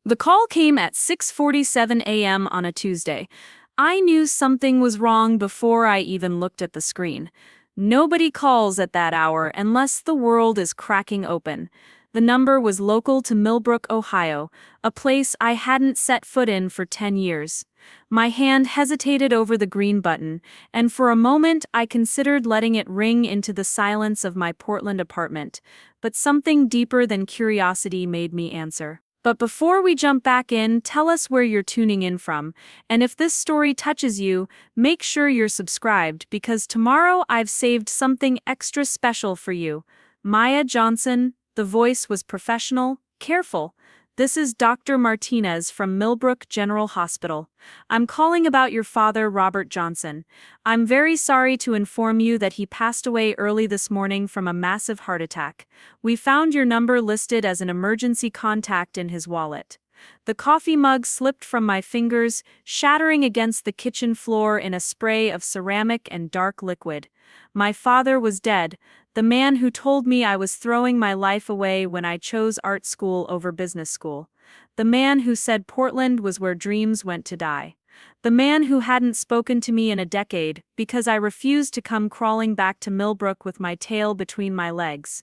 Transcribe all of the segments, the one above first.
The call came at 6:47 a.m. on a Tuesday. I knew something was wrong before I even looked at the screen. Nobody calls at that hour unless the world is cracking open. The number was local to Millbrook, Ohio, a place I hadn't set foot in for 10 years. My hand hesitated over the green button, and for a moment I considered letting it ring into the silence of my Portland apartment. But something deeper than curiosity made me answer. But before we jump back in, tell us where you're tuning in from. And if this story touches you, make sure you're subscribed because tomorrow I've saved something extra special for you. Maya Johnson, the voice was professional, careful. This is Dr. Martinez from Millbrook General Hospital. I'm calling about your father, Robert Johnson. I'm very sorry to inform you that he passed away early this morning from a massive heart attack. We found your number listed as an emergency contact in his wallet. The coffee mug slipped from my fingers, shattering against the kitchen floor in a spray of ceramic and dark liquid. My father was dead, the man who told me I was throwing my life away when I chose art school over business school. The man who said Portland was where dreams went to die. The man who hadn't spoken to me in a decade because I refused to come crawling back to Millbrook with my tail between my legs.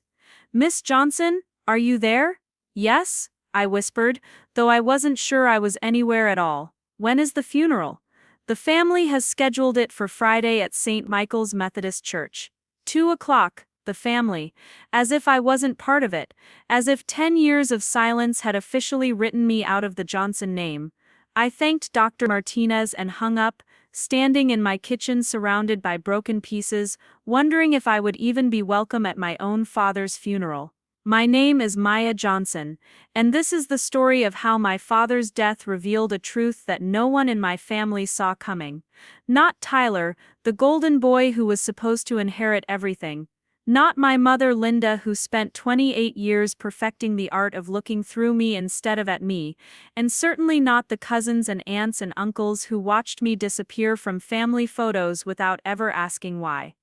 "Miss Johnson, are you there?" "Yes," I whispered, though I wasn't sure I was anywhere at all. "When is the funeral?" "The family has scheduled it for Friday at St. Michael's Methodist Church. 2 o'clock. The family. As if I wasn't part of it. As if 10 years of silence had officially written me out of the Johnson name. I thanked Dr. Martinez and hung up, standing in my kitchen surrounded by broken pieces, wondering if I would even be welcome at my own father's funeral. My name is Maya Johnson, and this is the story of how my father's death revealed a truth that no one in my family saw coming. Not Tyler, the golden boy who was supposed to inherit everything. Not my mother Linda, who spent 28 years perfecting the art of looking through me instead of at me, and certainly not the cousins and aunts and uncles who watched me disappear from family photos without ever asking why.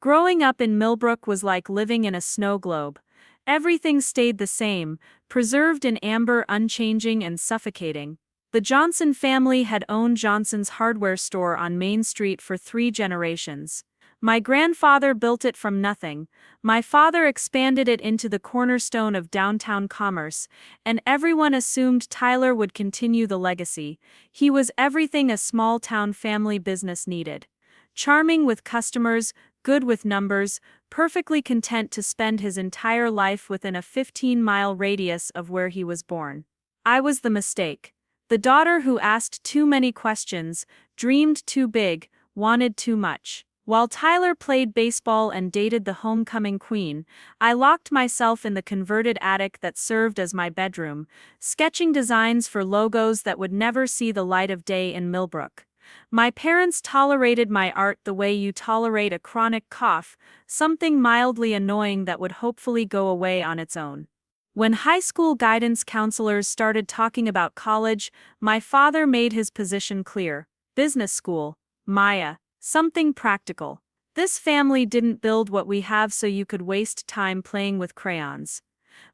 Growing up in Millbrook was like living in a snow globe. Everything stayed the same, preserved in amber, unchanging and suffocating. The Johnson family had owned Johnson's hardware store on Main Street for 3 generations. My grandfather built it from nothing, my father expanded it into the cornerstone of downtown commerce, and everyone assumed Tyler would continue the legacy. He was everything a small-town family business needed. Charming with customers, good with numbers, perfectly content to spend his entire life within a 15-mile radius of where he was born. I was the mistake. The daughter who asked too many questions, dreamed too big, wanted too much. While Tyler played baseball and dated the homecoming queen, I locked myself in the converted attic that served as my bedroom, sketching designs for logos that would never see the light of day in Millbrook. My parents tolerated my art the way you tolerate a chronic cough, something mildly annoying that would hopefully go away on its own. When high school guidance counselors started talking about college, my father made his position clear. Business school, Maya. Something practical. This family didn't build what we have so you could waste time playing with crayons.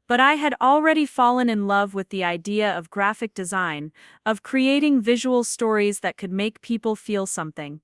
But I had already fallen in love with the idea of graphic design, of creating visual stories that could make people feel something.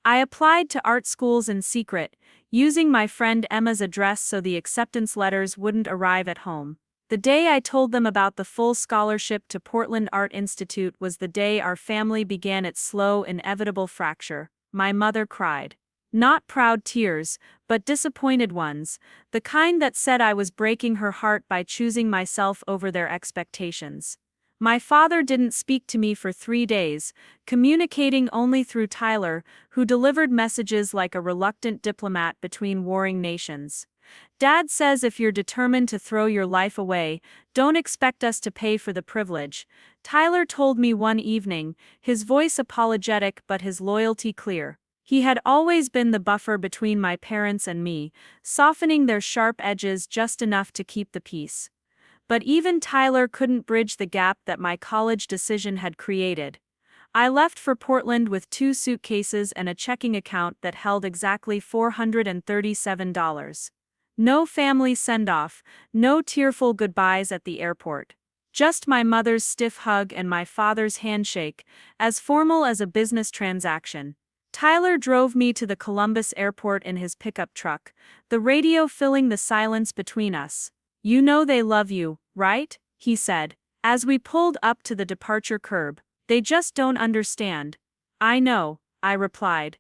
I applied to art schools in secret, using my friend Emma's address so the acceptance letters wouldn't arrive at home. The day I told them about the full scholarship to Portland Art Institute was the day our family began its slow, inevitable fracture. My mother cried. Not proud tears, but disappointed ones, the kind that said I was breaking her heart by choosing myself over their expectations. My father didn't speak to me for 3 days, communicating only through Tyler, who delivered messages like a reluctant diplomat between warring nations. "Dad says if you're determined to throw your life away, don't expect us to pay for the privilege," Tyler told me one evening, his voice apologetic but his loyalty clear. He had always been the buffer between my parents and me, softening their sharp edges just enough to keep the peace. But even Tyler couldn't bridge the gap that my college decision had created. I left for Portland with 2 suitcases and a checking account that held exactly $437. No family send-off, no tearful goodbyes at the airport. Just my mother's stiff hug and my father's handshake, as formal as a business transaction. Tyler drove me to the Columbus airport in his pickup truck, the radio filling the silence between us. "You know they love you, right?" he said, as we pulled up to the departure curb. "They just don't understand." "I know," I replied,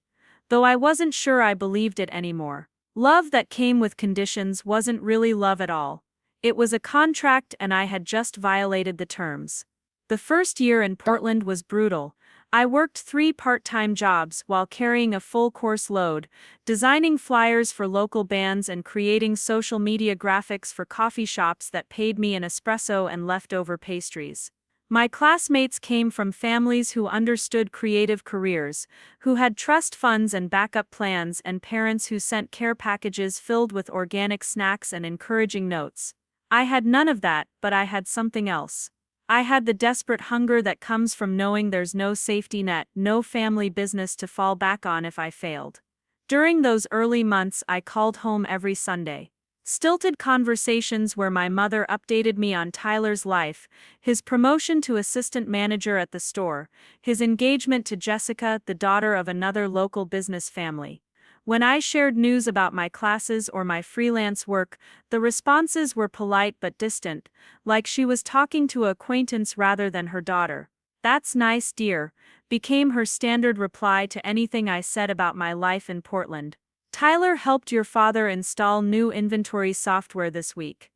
though I wasn't sure I believed it anymore. Love that came with conditions wasn't really love at all. It was a contract and I had just violated the terms. The first year in Portland was brutal. I worked 3 part-time jobs while carrying a full-course load, designing flyers for local bands and creating social media graphics for coffee shops that paid me an espresso and leftover pastries. My classmates came from families who understood creative careers, who had trust funds and backup plans, and parents who sent care packages filled with organic snacks and encouraging notes. I had none of that, but I had something else. I had the desperate hunger that comes from knowing there's no safety net, no family business to fall back on if I failed. During those early months, I called home every Sunday. Stilted conversations where my mother updated me on Tyler's life, his promotion to assistant manager at the store, his engagement to Jessica, the daughter of another local business family. When I shared news about my classes or my freelance work, the responses were polite but distant, like she was talking to an acquaintance rather than her daughter. "That's nice, dear," became her standard reply to anything I said about my life in Portland. "Tyler helped your father install new inventory software this week.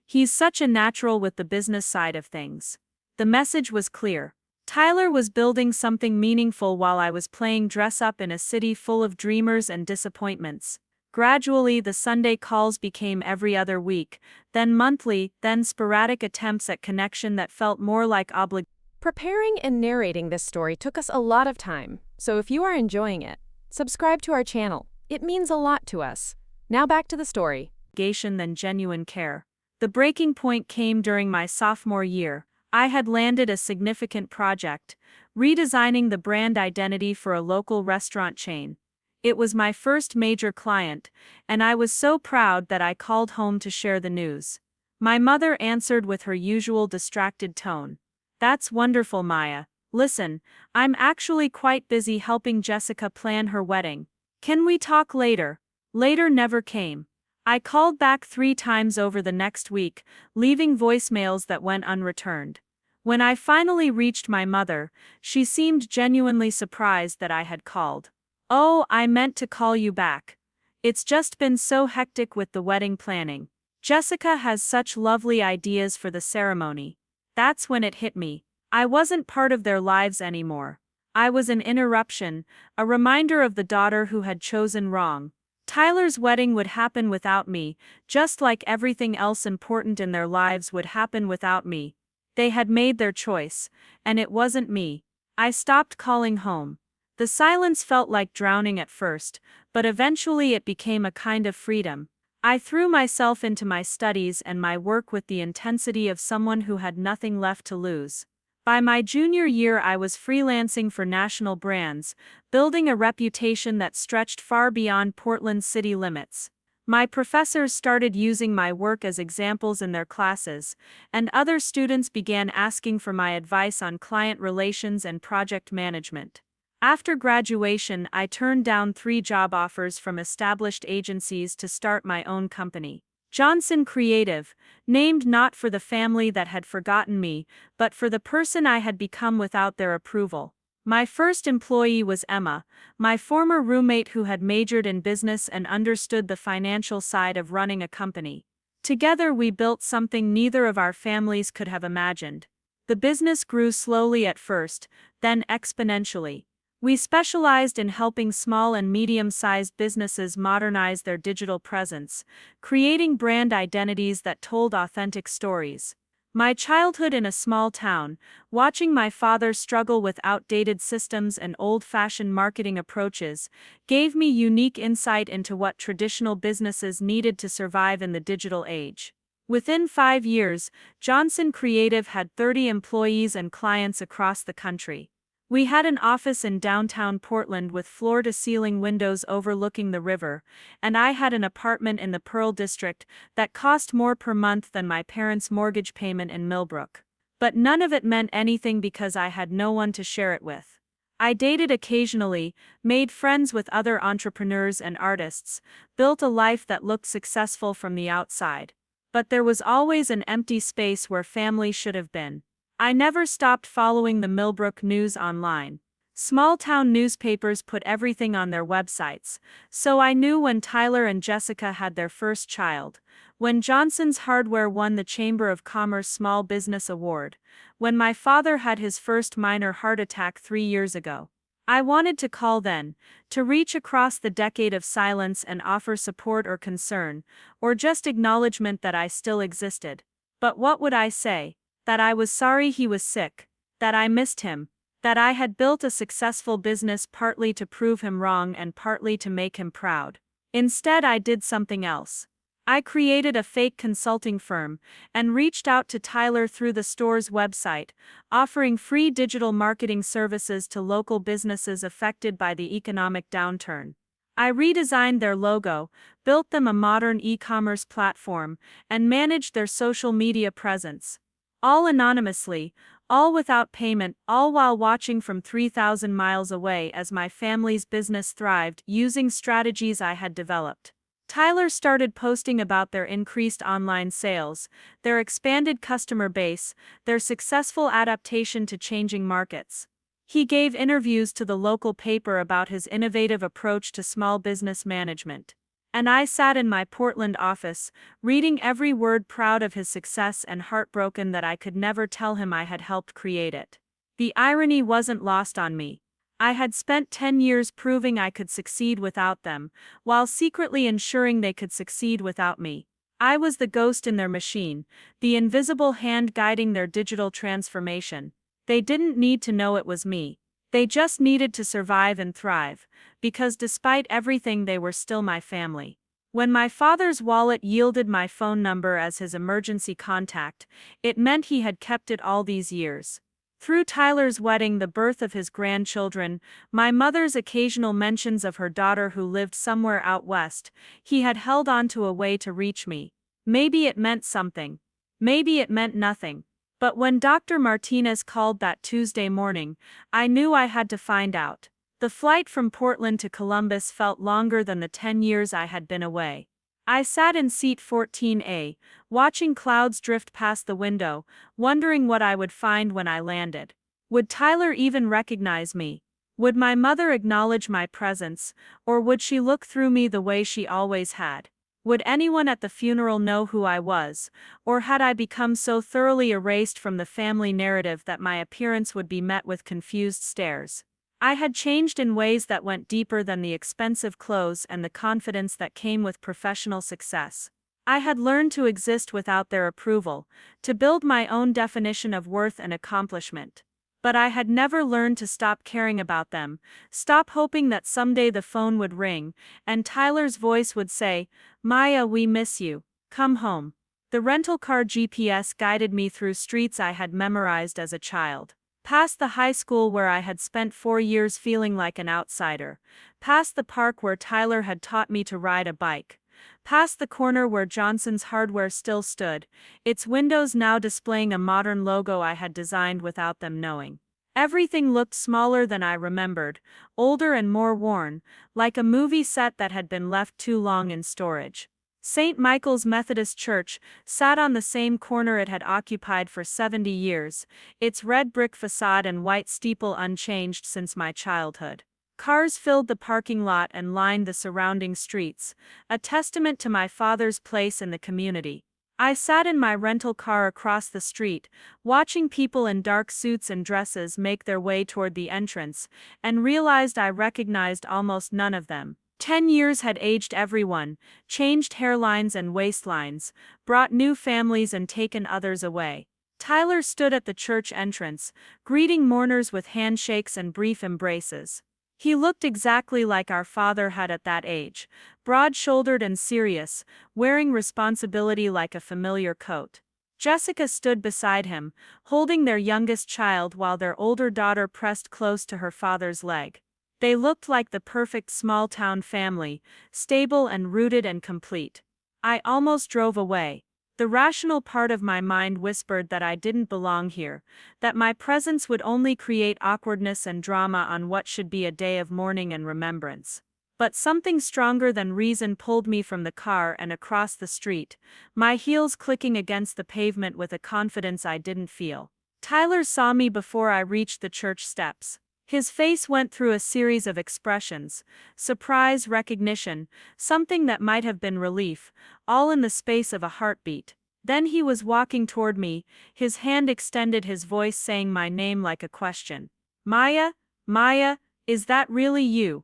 He's such a natural with the business side of things." The message was clear. Tyler was building something meaningful while I was playing dress-up in a city full of dreamers and disappointments. Gradually, the Sunday calls became every other week, then monthly, then sporadic attempts at connection that felt more like obligation. Preparing and narrating this story took us a lot of time, so if you are enjoying it, subscribe to our channel. It means a lot to us. Now back to the story. Than genuine care. The breaking point came during my sophomore year. I had landed a significant project, redesigning the brand identity for a local restaurant chain. It was my first major client, and I was so proud that I called home to share the news. My mother answered with her usual distracted tone. "That's wonderful, Maya. Listen, I'm actually quite busy helping Jessica plan her wedding. Can we talk later?" Later never came. I called back 3 times over the next week, leaving voicemails that went unreturned. When I finally reached my mother, she seemed genuinely surprised that I had called. "Oh, I meant to call you back. It's just been so hectic with the wedding planning. Jessica has such lovely ideas for the ceremony." That's when it hit me. I wasn't part of their lives anymore. I was an interruption, a reminder of the daughter who had chosen wrong. Tyler's wedding would happen without me, just like everything else important in their lives would happen without me. They had made their choice, and it wasn't me. I stopped calling home. The silence felt like drowning at first, but eventually it became a kind of freedom. I threw myself into my studies and my work with the intensity of someone who had nothing left to lose. By my junior year, I was freelancing for national brands, building a reputation that stretched far beyond Portland's city limits. My professors started using my work as examples in their classes, and other students began asking for my advice on client relations and project management. After graduation, I turned down 3 job offers from established agencies to start my own company. Johnson Creative, named not for the family that had forgotten me, but for the person I had become without their approval. My first employee was Emma, my former roommate who had majored in business and understood the financial side of running a company. Together we built something neither of our families could have imagined. The business grew slowly at first, then exponentially. We specialized in helping small and medium-sized businesses modernize their digital presence, creating brand identities that told authentic stories. My childhood in a small town, watching my father struggle with outdated systems and old-fashioned marketing approaches, gave me unique insight into what traditional businesses needed to survive in the digital age. Within 5 years, Johnson Creative had 30 employees and clients across the country. We had an office in downtown Portland with floor-to-ceiling windows overlooking the river, and I had an apartment in the Pearl District that cost more per month than my parents' mortgage payment in Millbrook. But none of it meant anything because I had no one to share it with. I dated occasionally, made friends with other entrepreneurs and artists, built a life that looked successful from the outside. But there was always an empty space where family should have been. I never stopped following the Millbrook news online. Small-town newspapers put everything on their websites, so I knew when Tyler and Jessica had their first child, when Johnson's Hardware won the Chamber of Commerce Small Business Award, when my father had his first minor heart attack 3 years ago. I wanted to call then, to reach across the decade of silence and offer support or concern, or just acknowledgement that I still existed. But what would I say? That I was sorry he was sick, that I missed him, that I had built a successful business partly to prove him wrong and partly to make him proud. Instead, I did something else. I created a fake consulting firm and reached out to Tyler through the store's website, offering free digital marketing services to local businesses affected by the economic downturn. I redesigned their logo, built them a modern e-commerce platform, and managed their social media presence. All anonymously, all without payment, all while watching from 3,000 miles away as my family's business thrived using strategies I had developed. Tyler started posting about their increased online sales, their expanded customer base, their successful adaptation to changing markets. He gave interviews to the local paper about his innovative approach to small business management. And I sat in my Portland office, reading every word, proud of his success and heartbroken that I could never tell him I had helped create it. The irony wasn't lost on me. I had spent 10 years proving I could succeed without them, while secretly ensuring they could succeed without me. I was the ghost in their machine, the invisible hand guiding their digital transformation. They didn't need to know it was me. They just needed to survive and thrive, because despite everything they were still my family. When my father's wallet yielded my phone number as his emergency contact, it meant he had kept it all these years. Through Tyler's wedding, the birth of his grandchildren, my mother's occasional mentions of her daughter who lived somewhere out west, he had held on to a way to reach me. Maybe it meant something. Maybe it meant nothing. But when Dr. Martinez called that Tuesday morning, I knew I had to find out. The flight from Portland to Columbus felt longer than the 10 years I had been away. I sat in seat 14A, watching clouds drift past the window, wondering what I would find when I landed. Would Tyler even recognize me? Would my mother acknowledge my presence, or would she look through me the way she always had? Would anyone at the funeral know who I was, or had I become so thoroughly erased from the family narrative that my appearance would be met with confused stares? I had changed in ways that went deeper than the expensive clothes and the confidence that came with professional success. I had learned to exist without their approval, to build my own definition of worth and accomplishment. But I had never learned to stop caring about them, stop hoping that someday the phone would ring, and Tyler's voice would say, "Maya, we miss you. Come home." The rental car GPS guided me through streets I had memorized as a child. Past the high school where I had spent 4 years feeling like an outsider. Past the park where Tyler had taught me to ride a bike. Past the corner where Johnson's Hardware still stood, its windows now displaying a modern logo I had designed without them knowing. Everything looked smaller than I remembered, older and more worn, like a movie set that had been left too long in storage. St. Michael's Methodist Church sat on the same corner it had occupied for 70 years, its red brick facade and white steeple unchanged since my childhood. Cars filled the parking lot and lined the surrounding streets, a testament to my father's place in the community. I sat in my rental car across the street, watching people in dark suits and dresses make their way toward the entrance, and realized I recognized almost none of them. 10 years had aged everyone, changed hairlines and waistlines, brought new families and taken others away. Tyler stood at the church entrance, greeting mourners with handshakes and brief embraces. He looked exactly like our father had at that age, broad-shouldered and serious, wearing responsibility like a familiar coat. Jessica stood beside him, holding their youngest child while their older daughter pressed close to her father's leg. They looked like the perfect small-town family, stable and rooted and complete. I almost drove away. The rational part of my mind whispered that I didn't belong here, that my presence would only create awkwardness and drama on what should be a day of mourning and remembrance. But something stronger than reason pulled me from the car and across the street, my heels clicking against the pavement with a confidence I didn't feel. Tyler saw me before I reached the church steps. His face went through a series of expressions: surprise, recognition, something that might have been relief, all in the space of a heartbeat. Then he was walking toward me, his hand extended, his voice saying my name like a question. Maya, Maya, is that really you?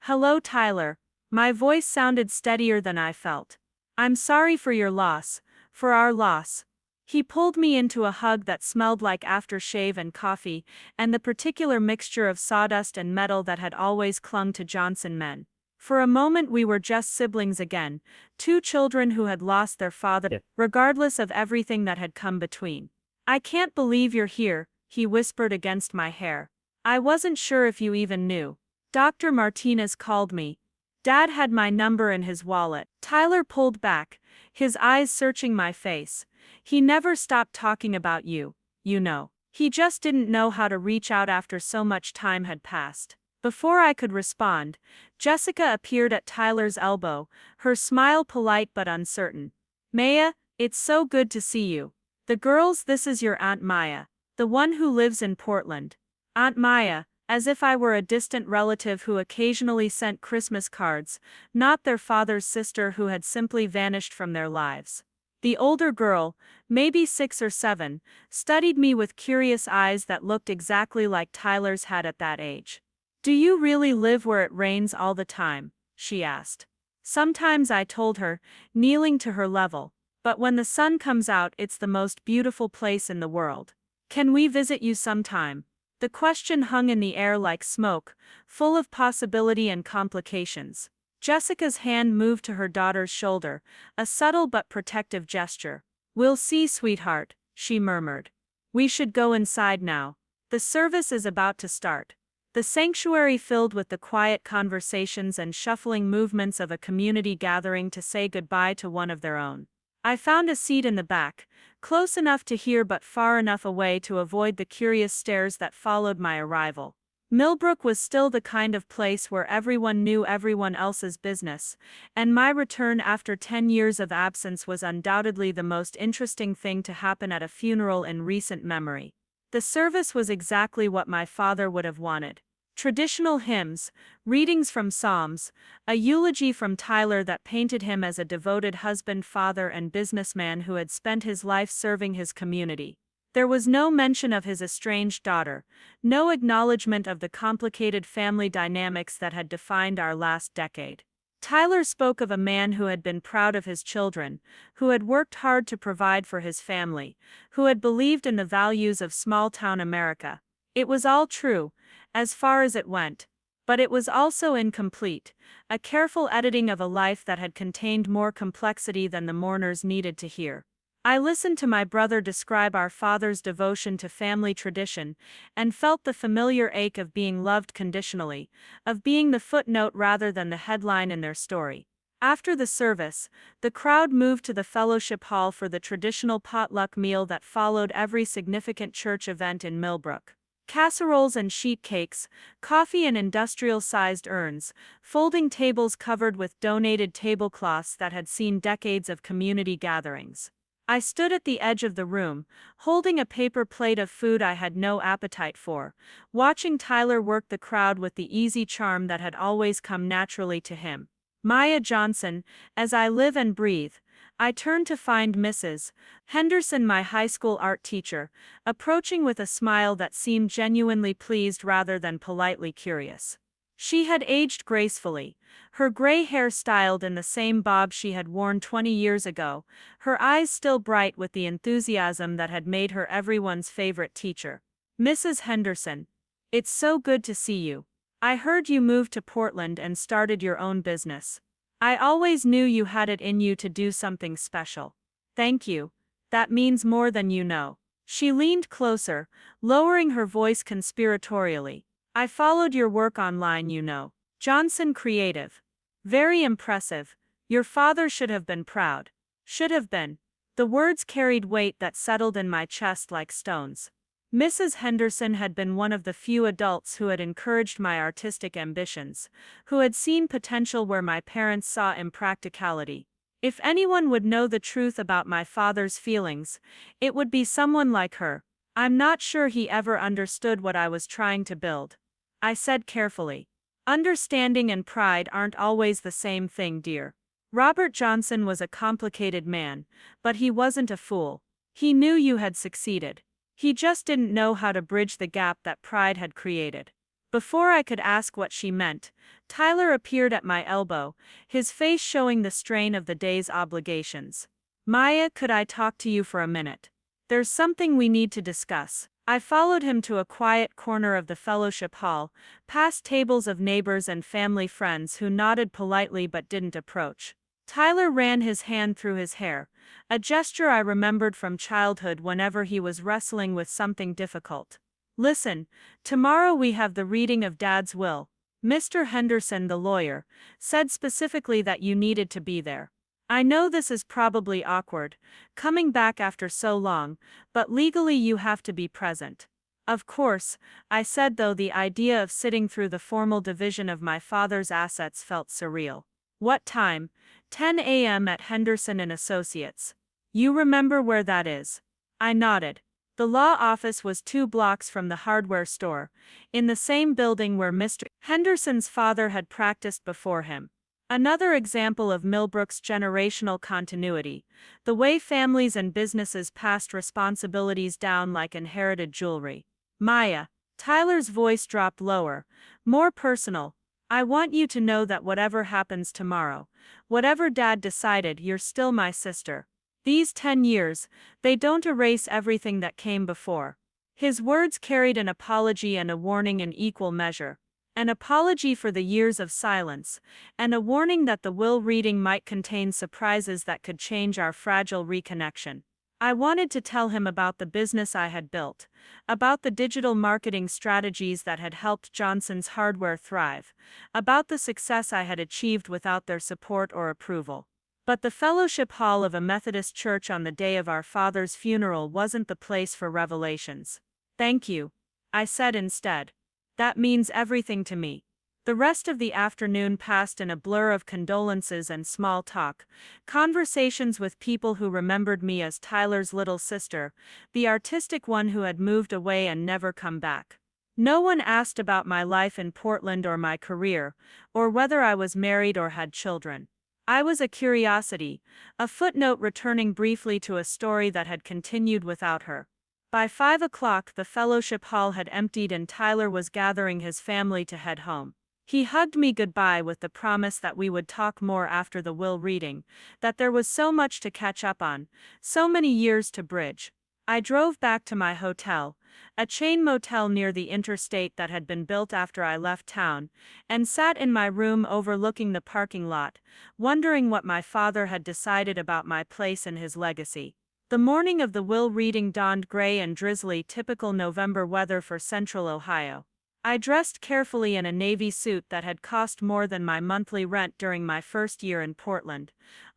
Hello, Tyler. My voice sounded steadier than I felt. I'm sorry for your loss, for our loss. He pulled me into a hug that smelled like aftershave and coffee, and the particular mixture of sawdust and metal that had always clung to Johnson men. For a moment we were just siblings again, two children who had lost their father, regardless of everything that had come between. I can't believe you're here, he whispered against my hair. I wasn't sure if you even knew. Dr. Martinez called me. Dad had my number in his wallet. Tyler pulled back, his eyes searching my face. He never stopped talking about you, you know. He just didn't know how to reach out after so much time had passed. Before I could respond, Jessica appeared at Tyler's elbow, her smile polite but uncertain. Maya, it's so good to see you. The girls, this is your Aunt Maya, the one who lives in Portland. Aunt Maya, as if I were a distant relative who occasionally sent Christmas cards, not their father's sister who had simply vanished from their lives. The older girl, maybe 6 or 7, studied me with curious eyes that looked exactly like Tyler's had at that age. Do you really live where it rains all the time? She asked. Sometimes, I told her, kneeling to her level. But when the sun comes out, it's the most beautiful place in the world. Can we visit you sometime? The question hung in the air like smoke, full of possibility and complications. Jessica's hand moved to her daughter's shoulder, a subtle but protective gesture. We'll see, sweetheart, she murmured. We should go inside now. The service is about to start. The sanctuary filled with the quiet conversations and shuffling movements of a community gathering to say goodbye to one of their own. I found a seat in the back, close enough to hear but far enough away to avoid the curious stares that followed my arrival. Millbrook was still the kind of place where everyone knew everyone else's business, and my return after 10 years of absence was undoubtedly the most interesting thing to happen at a funeral in recent memory. The service was exactly what my father would have wanted. Traditional hymns, readings from Psalms, a eulogy from Tyler that painted him as a devoted husband, father, and businessman who had spent his life serving his community. There was no mention of his estranged daughter, no acknowledgement of the complicated family dynamics that had defined our last decade. Tyler spoke of a man who had been proud of his children, who had worked hard to provide for his family, who had believed in the values of small-town America. It was all true, as far as it went, but it was also incomplete, a careful editing of a life that had contained more complexity than the mourners needed to hear. I listened to my brother describe our father's devotion to family tradition, and felt the familiar ache of being loved conditionally, of being the footnote rather than the headline in their story. After the service, the crowd moved to the fellowship hall for the traditional potluck meal that followed every significant church event in Millbrook. Casseroles and sheet cakes, coffee in industrial-sized urns, folding tables covered with donated tablecloths that had seen decades of community gatherings. I stood at the edge of the room, holding a paper plate of food I had no appetite for, watching Tyler work the crowd with the easy charm that had always come naturally to him. Maya Johnson, as I live and breathe. I turned to find Mrs. Henderson, my high school art teacher, approaching with a smile that seemed genuinely pleased rather than politely curious. She had aged gracefully, her gray hair styled in the same bob she had worn 20 years ago, her eyes still bright with the enthusiasm that had made her everyone's favorite teacher. Mrs. Henderson, it's so good to see you. I heard you moved to Portland and started your own business. I always knew you had it in you to do something special. Thank you. That means more than you know. She leaned closer, lowering her voice conspiratorially. I followed your work online, you know. Johnson Creative. Very impressive. Your father should have been proud. Should have been. The words carried weight that settled in my chest like stones. Mrs. Henderson had been one of the few adults who had encouraged my artistic ambitions, who had seen potential where my parents saw impracticality. If anyone would know the truth about my father's feelings, it would be someone like her. I'm not sure he ever understood what I was trying to build. I said carefully. Understanding and pride aren't always the same thing, dear. Robert Johnson was a complicated man, but he wasn't a fool. He knew you had succeeded. He just didn't know how to bridge the gap that pride had created. Before I could ask what she meant, Tyler appeared at my elbow, his face showing the strain of the day's obligations. Maya, could I talk to you for a minute? There's something we need to discuss. I followed him to a quiet corner of the fellowship hall, past tables of neighbors and family friends who nodded politely but didn't approach. Tyler ran his hand through his hair, a gesture I remembered from childhood whenever he was wrestling with something difficult. Listen, tomorrow we have the reading of Dad's will. Mr. Henderson, the lawyer, said specifically that you needed to be there. I know this is probably awkward, coming back after so long, but legally you have to be present. Of course, I said, though the idea of sitting through the formal division of my father's assets felt surreal. What time? 10 a.m. at Henderson and Associates. You remember where that is? I nodded. The law office was 2 blocks from the hardware store, in the same building where Mr. Henderson's father had practiced before him. Another example of Millbrook's generational continuity, the way families and businesses passed responsibilities down like inherited jewelry. Maya. Tyler's voice dropped lower, more personal. I want you to know that whatever happens tomorrow, whatever Dad decided, you're still my sister. These 10 years, they don't erase everything that came before. His words carried an apology and a warning in equal measure. An apology for the years of silence, and a warning that the will reading might contain surprises that could change our fragile reconnection. I wanted to tell him about the business I had built, about the digital marketing strategies that had helped Johnson's hardware thrive, about the success I had achieved without their support or approval. But the fellowship hall of a Methodist church on the day of our father's funeral wasn't the place for revelations. Thank you, I said instead. That means everything to me. The rest of the afternoon passed in a blur of condolences and small talk, conversations with people who remembered me as Tyler's little sister, the artistic one who had moved away and never come back. No one asked about my life in Portland or my career, or whether I was married or had children. I was a curiosity, a footnote returning briefly to a story that had continued without her. By 5 o'clock the fellowship hall had emptied and Tyler was gathering his family to head home. He hugged me goodbye with the promise that we would talk more after the will reading, that there was so much to catch up on, so many years to bridge. I drove back to my hotel, a chain motel near the interstate that had been built after I left town, and sat in my room overlooking the parking lot, wondering what my father had decided about my place and his legacy. The morning of the will reading dawned gray and drizzly, typical November weather for central Ohio. I dressed carefully in a navy suit that had cost more than my monthly rent during my first year in Portland,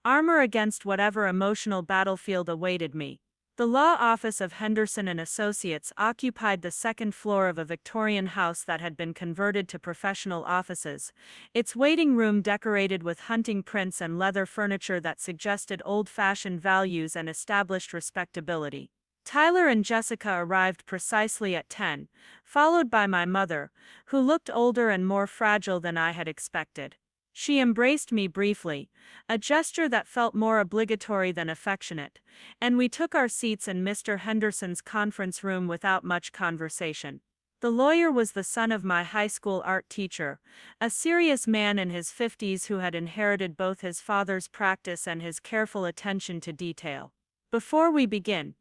armor against whatever emotional battlefield awaited me. The law office of Henderson and Associates occupied the second floor of a Victorian house that had been converted to professional offices, its waiting room decorated with hunting prints and leather furniture that suggested old-fashioned values and established respectability. Tyler and Jessica arrived precisely at 10, followed by my mother, who looked older and more fragile than I had expected. She embraced me briefly, a gesture that felt more obligatory than affectionate, and we took our seats in Mr. Henderson's conference room without much conversation. The lawyer was the son of my high school art teacher, a serious man in his 50s who had inherited both his father's practice and his careful attention to detail. Before we begin,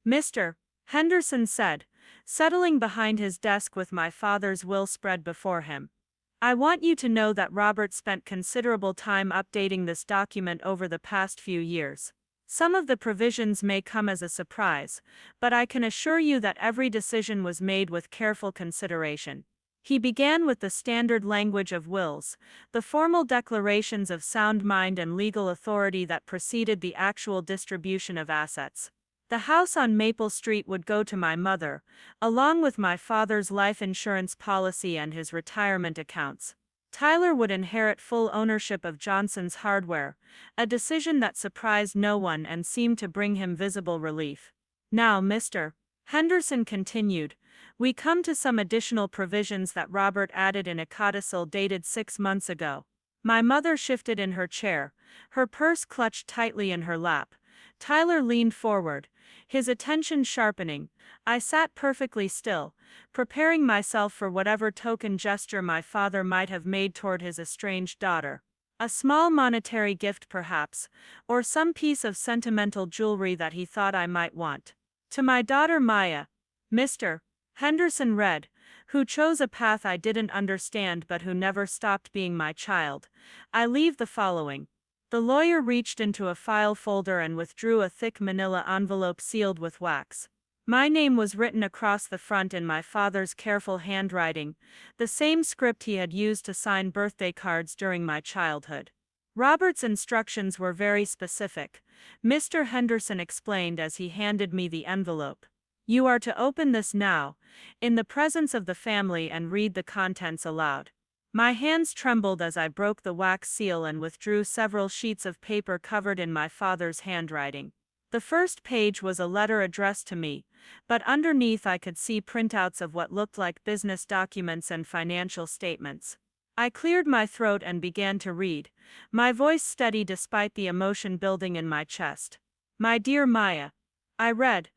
Mr. Henderson said, settling behind his desk with my father's will spread before him, I want you to know that Robert spent considerable time updating this document over the past few years. Some of the provisions may come as a surprise, but I can assure you that every decision was made with careful consideration. He began with the standard language of wills, the formal declarations of sound mind and legal authority that preceded the actual distribution of assets. The house on Maple Street would go to my mother, along with my father's life insurance policy and his retirement accounts. Tyler would inherit full ownership of Johnson's Hardware, a decision that surprised no one and seemed to bring him visible relief. Now, Mr. Henderson continued, we come to some additional provisions that Robert added in a codicil dated 6 months ago. My mother shifted in her chair, her purse clutched tightly in her lap. Tyler leaned forward, his attention sharpening. I sat perfectly still, preparing myself for whatever token gesture my father might have made toward his estranged daughter. A small monetary gift perhaps, or some piece of sentimental jewelry that he thought I might want. To my daughter Maya, Mr. Henderson read, who chose a path I didn't understand but who never stopped being my child, I leave the following. The lawyer reached into a file folder and withdrew a thick manila envelope sealed with wax. My name was written across the front in my father's careful handwriting, the same script he had used to sign birthday cards during my childhood. Robert's instructions were very specific, Mr. Henderson explained as he handed me the envelope. You are to open this now, in the presence of the family, and read the contents aloud. My hands trembled as I broke the wax seal and withdrew several sheets of paper covered in my father's handwriting. The first page was a letter addressed to me, but underneath I could see printouts of what looked like business documents and financial statements. I cleared my throat and began to read, my voice steady despite the emotion building in my chest. My dear Maya, I read,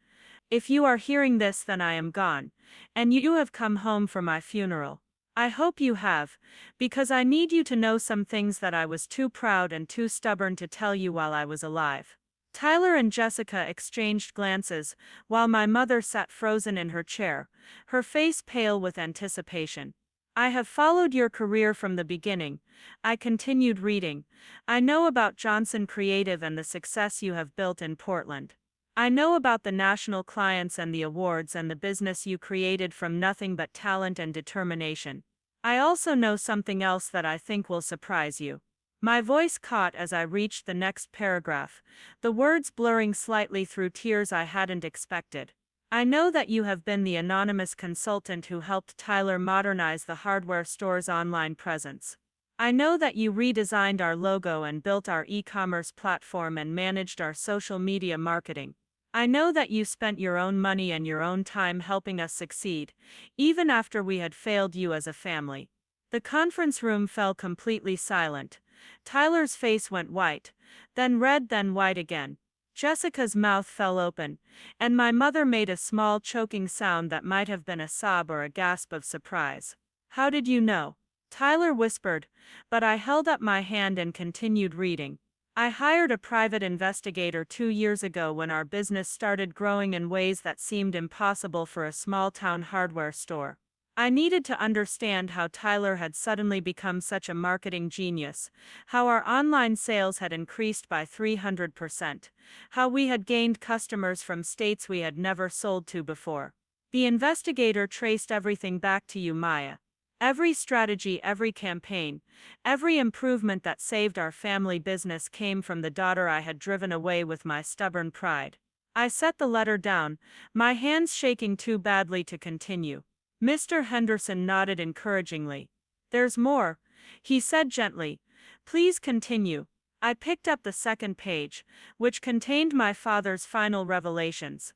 if you are hearing this, then I am gone, and you have come home for my funeral. I hope you have, because I need you to know some things that I was too proud and too stubborn to tell you while I was alive. Tyler and Jessica exchanged glances, while my mother sat frozen in her chair, her face pale with anticipation. I have followed your career from the beginning, I continued reading. I know about Johnson Creative and the success you have built in Portland. I know about the national clients and the awards and the business you created from nothing but talent and determination. I also know something else that I think will surprise you. My voice caught as I reached the next paragraph, the words blurring slightly through tears I hadn't expected. I know that you have been the anonymous consultant who helped Tyler modernize the hardware store's online presence. I know that you redesigned our logo and built our e-commerce platform and managed our social media marketing. I know that you spent your own money and your own time helping us succeed, even after we had failed you as a family. The conference room fell completely silent. Tyler's face went white, then red, then white again. Jessica's mouth fell open, and my mother made a small choking sound that might have been a sob or a gasp of surprise. How did you know? Tyler whispered, but I held up my hand and continued reading. I hired a private investigator 2 years ago when our business started growing in ways that seemed impossible for a small-town hardware store. I needed to understand how Tyler had suddenly become such a marketing genius, how our online sales had increased by 300%, how we had gained customers from states we had never sold to before. The investigator traced everything back to you, Maya. Every strategy, every campaign, every improvement that saved our family business came from the daughter I had driven away with my stubborn pride. I set the letter down, my hands shaking too badly to continue. Mr. Henderson nodded encouragingly. There's more, he said gently. Please continue. I picked up the second page, which contained my father's final revelations.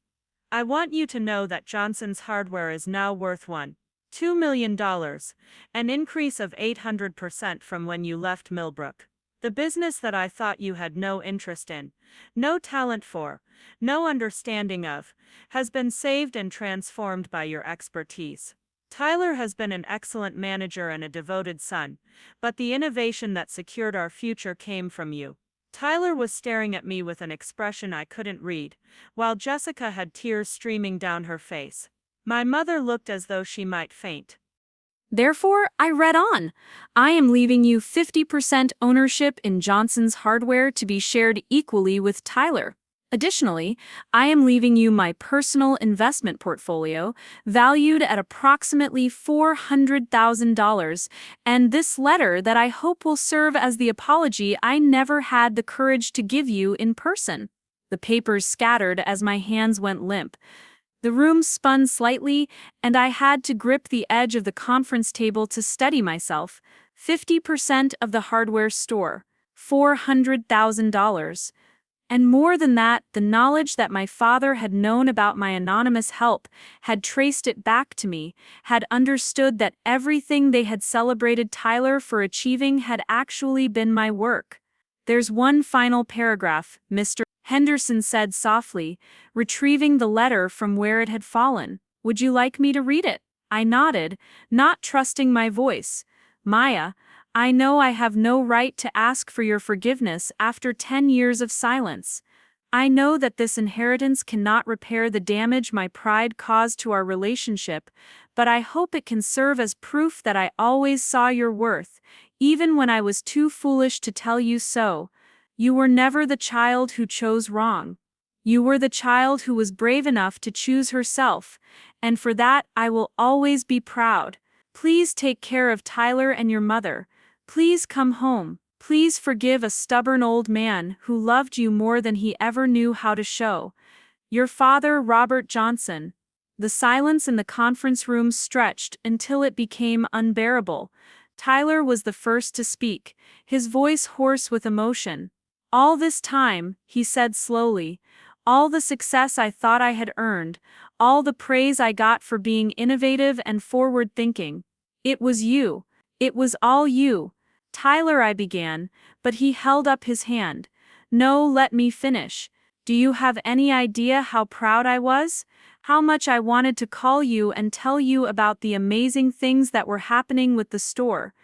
I want you to know that Johnson's Hardware is now worth $2 million, an increase of 800% from when you left Millbrook. The business that I thought you had no interest in, no talent for, no understanding of, has been saved and transformed by your expertise. Tyler has been an excellent manager and a devoted son, but the innovation that secured our future came from you. Tyler was staring at me with an expression I couldn't read, while Jessica had tears streaming down her face. My mother looked as though she might faint. Therefore, I read on. I am leaving you 50% ownership in Johnson's Hardware to be shared equally with Tyler. Additionally, I am leaving you my personal investment portfolio, valued at approximately $400,000, and this letter that I hope will serve as the apology I never had the courage to give you in person." The papers scattered as my hands went limp. The room spun slightly, and I had to grip the edge of the conference table to steady myself. 50% of the hardware store, $400,000. And more than that, the knowledge that my father had known about my anonymous help, had traced it back to me, had understood that everything they had celebrated Tyler for achieving had actually been my work. "There's one final paragraph," Mr. Henderson said softly, retrieving the letter from where it had fallen. "Would you like me to read it?" I nodded, not trusting my voice. "Maya, I know I have no right to ask for your forgiveness after 10 years of silence. I know that this inheritance cannot repair the damage my pride caused to our relationship, but I hope it can serve as proof that I always saw your worth, even when I was too foolish to tell you so. You were never the child who chose wrong. You were the child who was brave enough to choose herself, and for that I will always be proud. Please take care of Tyler and your mother. Please come home. Please forgive a stubborn old man who loved you more than he ever knew how to show. Your father, Robert Johnson." The silence in the conference room stretched until it became unbearable. Tyler was the first to speak, his voice hoarse with emotion. "All this time," he said slowly, "all the success I thought I had earned, all the praise I got for being innovative and forward-thinking, it was you. It was all you." "Tyler," I began, but he held up his hand. "No, let me finish. Do you have any idea how proud I was? How much I wanted to call you and tell you about the amazing things that were happening with the store.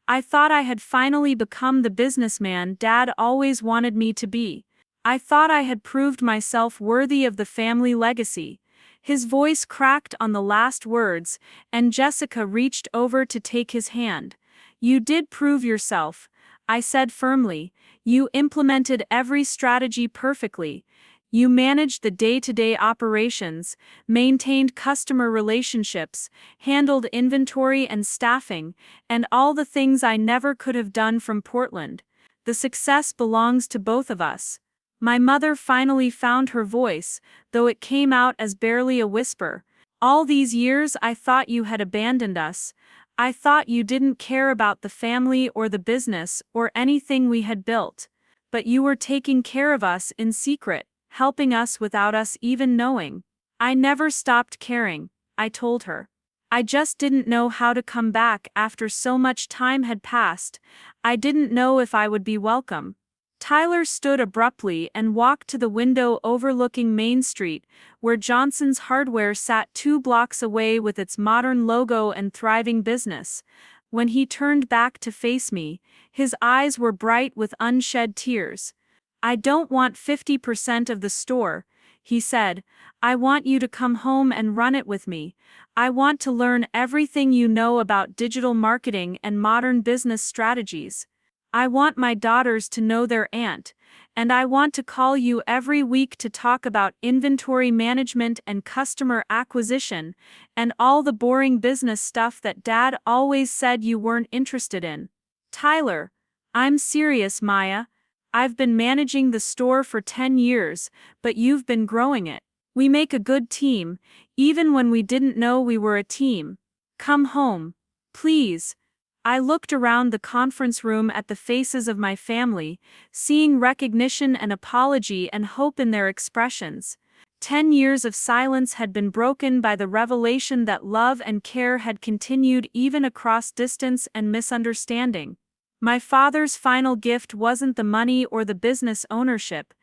I thought I had finally become the businessman Dad always wanted me to be. I thought I had proved myself worthy of the family legacy." His voice cracked on the last words, and Jessica reached over to take his hand. "You did prove yourself," I said firmly. "You implemented every strategy perfectly. You managed the day-to-day operations, maintained customer relationships, handled inventory and staffing, and all the things I never could have done from Portland. The success belongs to both of us." My mother finally found her voice, though it came out as barely a whisper. "All these years I thought you had abandoned us. I thought you didn't care about the family or the business or anything we had built. But you were taking care of us in secret, helping us without us even knowing." "I never stopped caring," I told her. "I just didn't know how to come back after so much time had passed. I didn't know if I would be welcome." Tyler stood abruptly and walked to the window overlooking Main Street, where Johnson's Hardware sat 2 blocks away with its modern logo and thriving business. When he turned back to face me, his eyes were bright with unshed tears. "I don't want 50% of the store," he said. "I want you to come home and run it with me. I want to learn everything you know about digital marketing and modern business strategies. I want my daughters to know their aunt, and I want to call you every week to talk about inventory management and customer acquisition, and all the boring business stuff that Dad always said you weren't interested in." "Tyler, I'm serious, Maya. I've been managing the store for 10 years, but you've been growing it. We make a good team, even when we didn't know we were a team. Come home, please." I looked around the conference room at the faces of my family, seeing recognition and apology and hope in their expressions. 10 years of silence had been broken by the revelation that love and care had continued even across distance and misunderstanding. My father's final gift wasn't the money or the business ownership.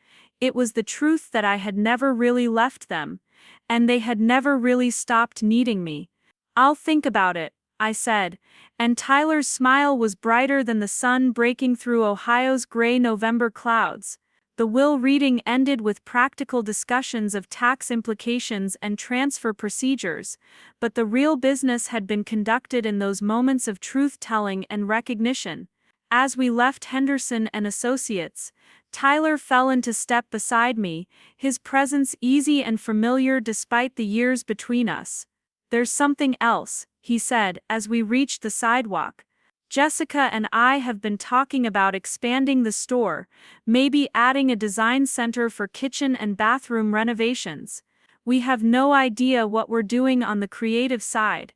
It was the truth that I had never really left them, and they had never really stopped needing me. "I'll think about it," I said, and Tyler's smile was brighter than the sun breaking through Ohio's gray November clouds. The will reading ended with practical discussions of tax implications and transfer procedures, but the real business had been conducted in those moments of truth-telling and recognition. As we left Henderson and Associates, Tyler fell into step beside me, his presence easy and familiar despite the years between us. "There's something else," he said as we reached the sidewalk. "Jessica and I have been talking about expanding the store, maybe adding a design center for kitchen and bathroom renovations. We have no idea what we're doing on the creative side.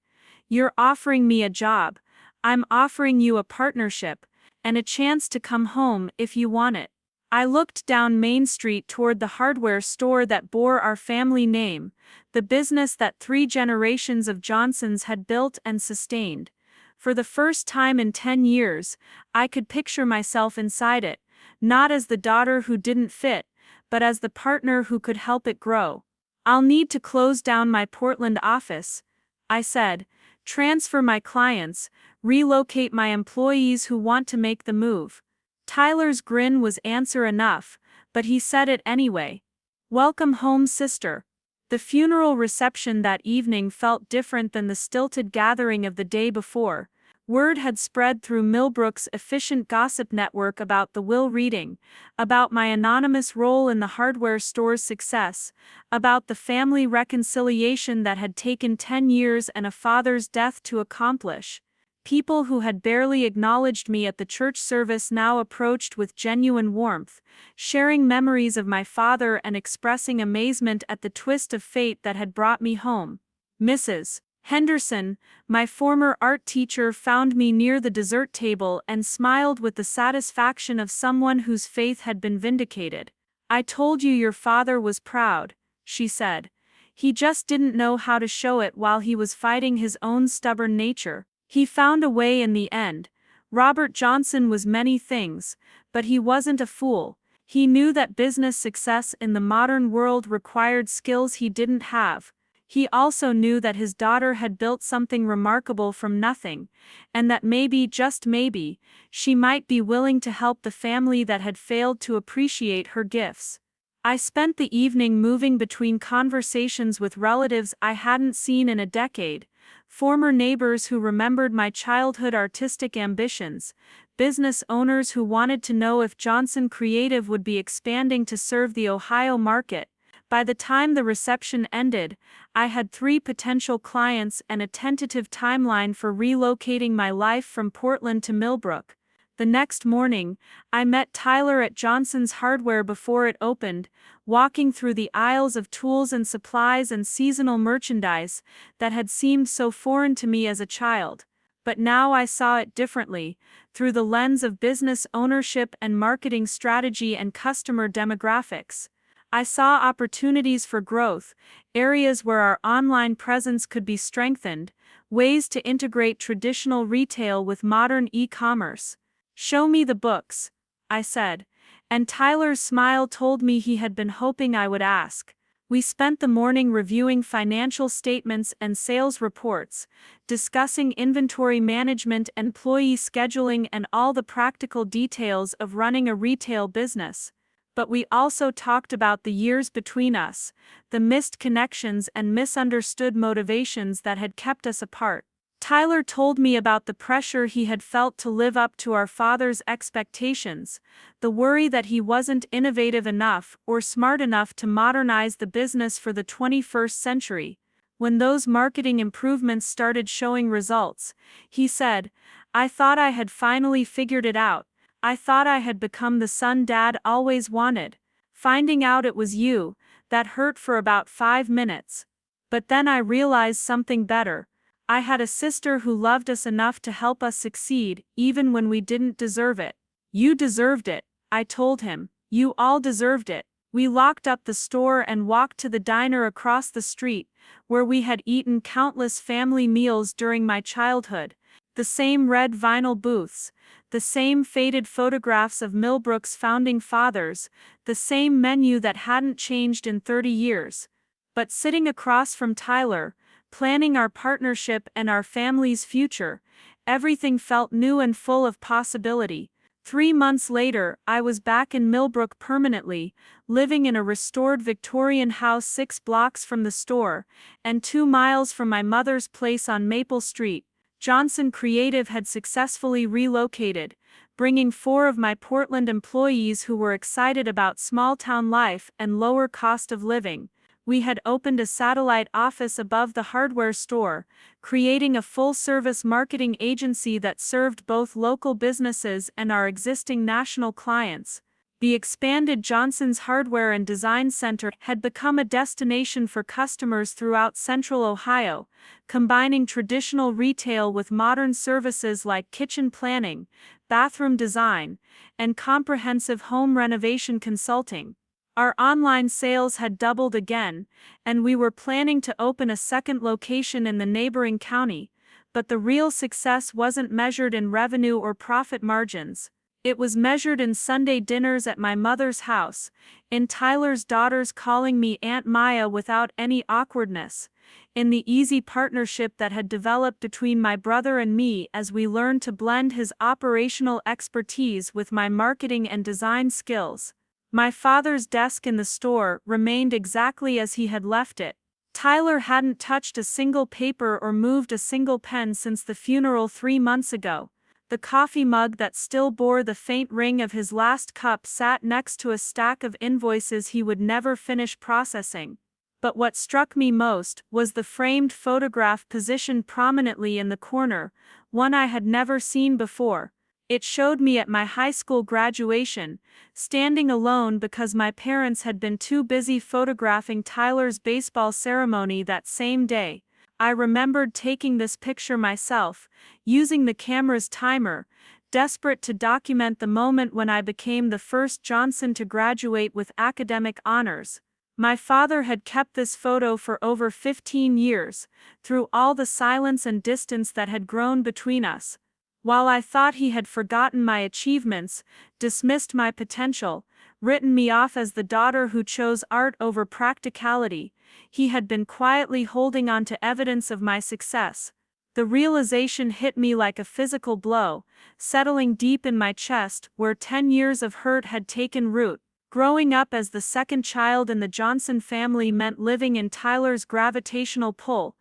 You're offering me a job, I'm offering you a partnership, and a chance to come home if you want it." I looked down Main Street toward the hardware store that bore our family name, the business that 3 generations of Johnsons had built and sustained. For the first time in 10 years, I could picture myself inside it, not as the daughter who didn't fit, but as the partner who could help it grow. "I'll need to close down my Portland office," I said, "transfer my clients, relocate my employees who want to make the move." Tyler's grin was answer enough, but he said it anyway. "Welcome home, sister." The funeral reception that evening felt different than the stilted gathering of the day before. Word had spread through Millbrook's efficient gossip network about the will reading, about my anonymous role in the hardware store's success, about the family reconciliation that had taken 10 years and a father's death to accomplish. People who had barely acknowledged me at the church service now approached with genuine warmth, sharing memories of my father and expressing amazement at the twist of fate that had brought me home. Mrs. Henderson, my former art teacher, found me near the dessert table and smiled with the satisfaction of someone whose faith had been vindicated. "I told you your father was proud," she said. "He just didn't know how to show it while he was fighting his own stubborn nature. He found a way in the end." Robert Johnson was many things, but he wasn't a fool. He knew that business success in the modern world required skills he didn't have. He also knew that his daughter had built something remarkable from nothing, and that maybe, just maybe, she might be willing to help the family that had failed to appreciate her gifts. I spent the evening moving between conversations with relatives I hadn't seen in a decade, former neighbors who remembered my childhood artistic ambitions, business owners who wanted to know if Johnson Creative would be expanding to serve the Ohio market. By the time the reception ended, I had 3 potential clients and a tentative timeline for relocating my life from Portland to Millbrook. The next morning, I met Tyler at Johnson's Hardware before it opened, walking through the aisles of tools and supplies and seasonal merchandise that had seemed so foreign to me as a child. But now I saw it differently, through the lens of business ownership and marketing strategy and customer demographics. I saw opportunities for growth, areas where our online presence could be strengthened, ways to integrate traditional retail with modern e-commerce. "Show me the books," I said, and Tyler's smile told me he had been hoping I would ask. We spent the morning reviewing financial statements and sales reports, discussing inventory management, employee scheduling, and all the practical details of running a retail business. But we also talked about the years between us, the missed connections and misunderstood motivations that had kept us apart. Tyler told me about the pressure he had felt to live up to our father's expectations, the worry that he wasn't innovative enough or smart enough to modernize the business for the 21st century. When those marketing improvements started showing results, he said, "I thought I had finally figured it out. I thought I had become the son Dad always wanted. Finding out it was you, that hurt for about 5 minutes. But then I realized something better. I had a sister who loved us enough to help us succeed, even when we didn't deserve it." "You deserved it," I told him. "You all deserved it." We locked up the store and walked to the diner across the street, where we had eaten countless family meals during my childhood. The same red vinyl booths, the same faded photographs of Millbrook's founding fathers, the same menu that hadn't changed in 30 years. But sitting across from Tyler, planning our partnership and our family's future, everything felt new and full of possibility. 3 months later, I was back in Millbrook permanently, living in a restored Victorian house 6 blocks from the store, and 2 miles from my mother's place on Maple Street. Johnson Creative had successfully relocated, bringing 4 of my Portland employees who were excited about small-town life and lower cost of living. We had opened a satellite office above the hardware store, creating a full-service marketing agency that served both local businesses and our existing national clients. The expanded Johnson's Hardware and Design Center had become a destination for customers throughout Central Ohio, combining traditional retail with modern services like kitchen planning, bathroom design, and comprehensive home renovation consulting. Our online sales had doubled again, and we were planning to open a second location in the neighboring county, but the real success wasn't measured in revenue or profit margins. It was measured in Sunday dinners at my mother's house, in Tyler's daughters calling me Aunt Maya without any awkwardness, in the easy partnership that had developed between my brother and me as we learned to blend his operational expertise with my marketing and design skills. My father's desk in the store remained exactly as he had left it. Tyler hadn't touched a single paper or moved a single pen since the funeral 3 months ago. The coffee mug that still bore the faint ring of his last cup sat next to a stack of invoices he would never finish processing. But what struck me most was the framed photograph positioned prominently in the corner, one I had never seen before. It showed me at my high school graduation, standing alone because my parents had been too busy photographing Tyler's baseball ceremony that same day. I remembered taking this picture myself, using the camera's timer, desperate to document the moment when I became the first Johnson to graduate with academic honors. My father had kept this photo for over 15 years, through all the silence and distance that had grown between us. While I thought he had forgotten my achievements, dismissed my potential, written me off as the daughter who chose art over practicality, he had been quietly holding on to evidence of my success. The realization hit me like a physical blow, settling deep in my chest where 10 years of hurt had taken root. Growing up as the second child in the Johnson family meant living in Tyler's gravitational pull.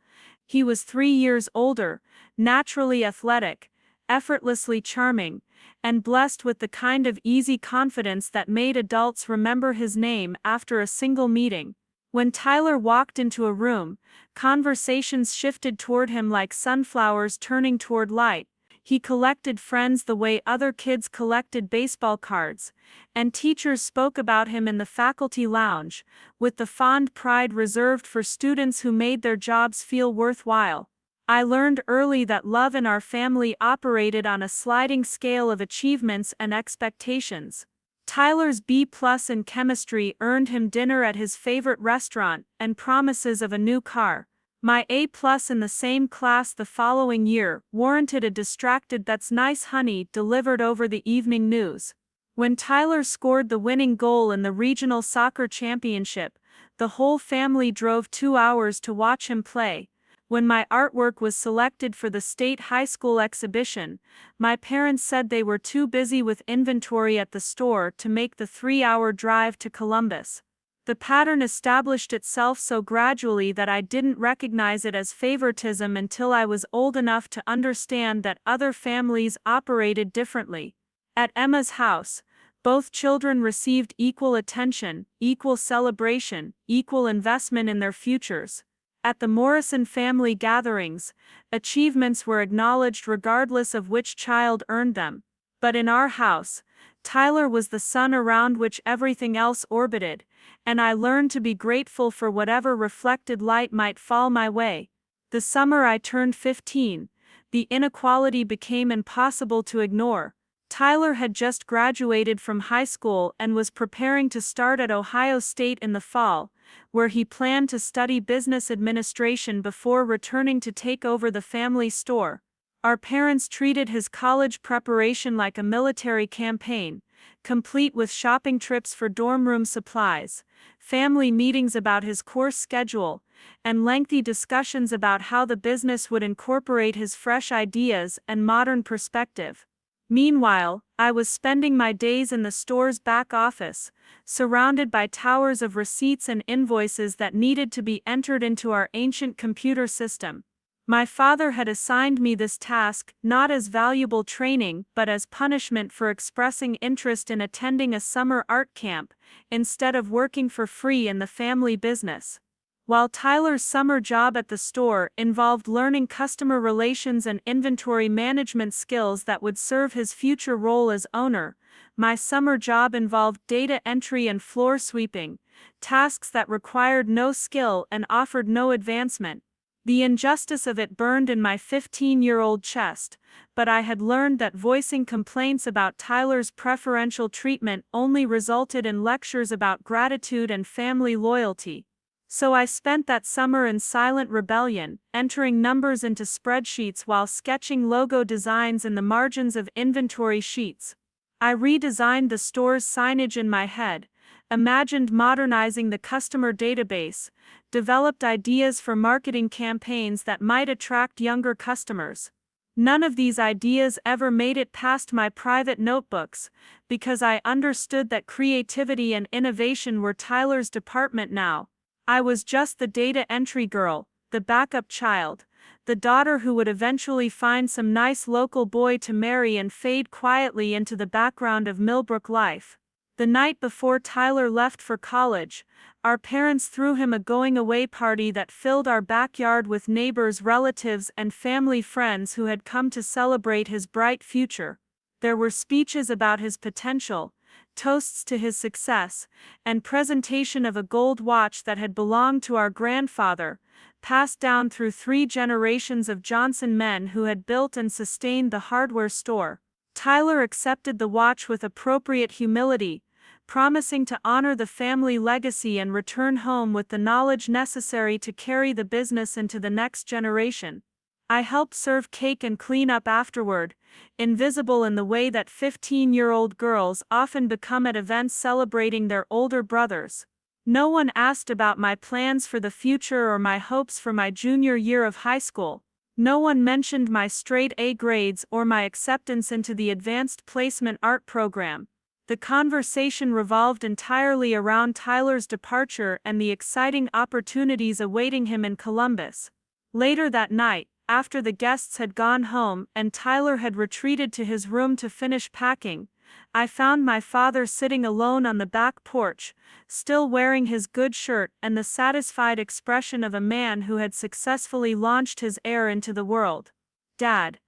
He was 3 years older, naturally athletic, effortlessly charming, and blessed with the kind of easy confidence that made adults remember his name after a single meeting. When Tyler walked into a room, conversations shifted toward him like sunflowers turning toward light. He collected friends the way other kids collected baseball cards, and teachers spoke about him in the faculty lounge, with the fond pride reserved for students who made their jobs feel worthwhile. I learned early that love in our family operated on a sliding scale of achievements and expectations. Tyler's B+ in chemistry earned him dinner at his favorite restaurant and promises of a new car. My A+ in the same class the following year warranted a distracted "That's nice, honey" delivered over the evening news. When Tyler scored the winning goal in the regional soccer championship, the whole family drove 2 hours to watch him play. When my artwork was selected for the state high school exhibition, my parents said they were too busy with inventory at the store to make the 3-hour drive to Columbus. The pattern established itself so gradually that I didn't recognize it as favoritism until I was old enough to understand that other families operated differently. At Emma's house, both children received equal attention, equal celebration, equal investment in their futures. At the Morrison family gatherings, achievements were acknowledged regardless of which child earned them. But in our house, Tyler was the sun around which everything else orbited, and I learned to be grateful for whatever reflected light might fall my way. The summer I turned 15, the inequality became impossible to ignore. Tyler had just graduated from high school and was preparing to start at Ohio State in the fall, where he planned to study business administration before returning to take over the family store. Our parents treated his college preparation like a military campaign, complete with shopping trips for dorm room supplies, family meetings about his course schedule, and lengthy discussions about how the business would incorporate his fresh ideas and modern perspective. Meanwhile, I was spending my days in the store's back office, surrounded by towers of receipts and invoices that needed to be entered into our ancient computer system. My father had assigned me this task not as valuable training but as punishment for expressing interest in attending a summer art camp, instead of working for free in the family business. While Tyler's summer job at the store involved learning customer relations and inventory management skills that would serve his future role as owner, my summer job involved data entry and floor sweeping, tasks that required no skill and offered no advancement. The injustice of it burned in my 15-year-old chest, but I had learned that voicing complaints about Tyler's preferential treatment only resulted in lectures about gratitude and family loyalty. So I spent that summer in silent rebellion, entering numbers into spreadsheets while sketching logo designs in the margins of inventory sheets. I redesigned the store's signage in my head, imagined modernizing the customer database, developed ideas for marketing campaigns that might attract younger customers. None of these ideas ever made it past my private notebooks, because I understood that creativity and innovation were Tyler's department now. I was just the data entry girl, the backup child, the daughter who would eventually find some nice local boy to marry and fade quietly into the background of Millbrook life. The night before Tyler left for college, our parents threw him a going-away party that filled our backyard with neighbors, relatives, and family friends who had come to celebrate his bright future. There were speeches about his potential, toasts to his success, and presentation of a gold watch that had belonged to our grandfather, passed down through 3 generations of Johnson men who had built and sustained the hardware store. Tyler accepted the watch with appropriate humility, promising to honor the family legacy and return home with the knowledge necessary to carry the business into the next generation. I helped serve cake and clean up afterward, invisible in the way that 15-year-old girls often become at events celebrating their older brothers. No one asked about my plans for the future or my hopes for my junior year of high school. No one mentioned my straight A grades or my acceptance into the advanced placement art program. The conversation revolved entirely around Tyler's departure and the exciting opportunities awaiting him in Columbus. Later that night, after the guests had gone home and Tyler had retreated to his room to finish packing, I found my father sitting alone on the back porch, still wearing his good shirt and the satisfied expression of a man who had successfully launched his heir into the world. "Dad,"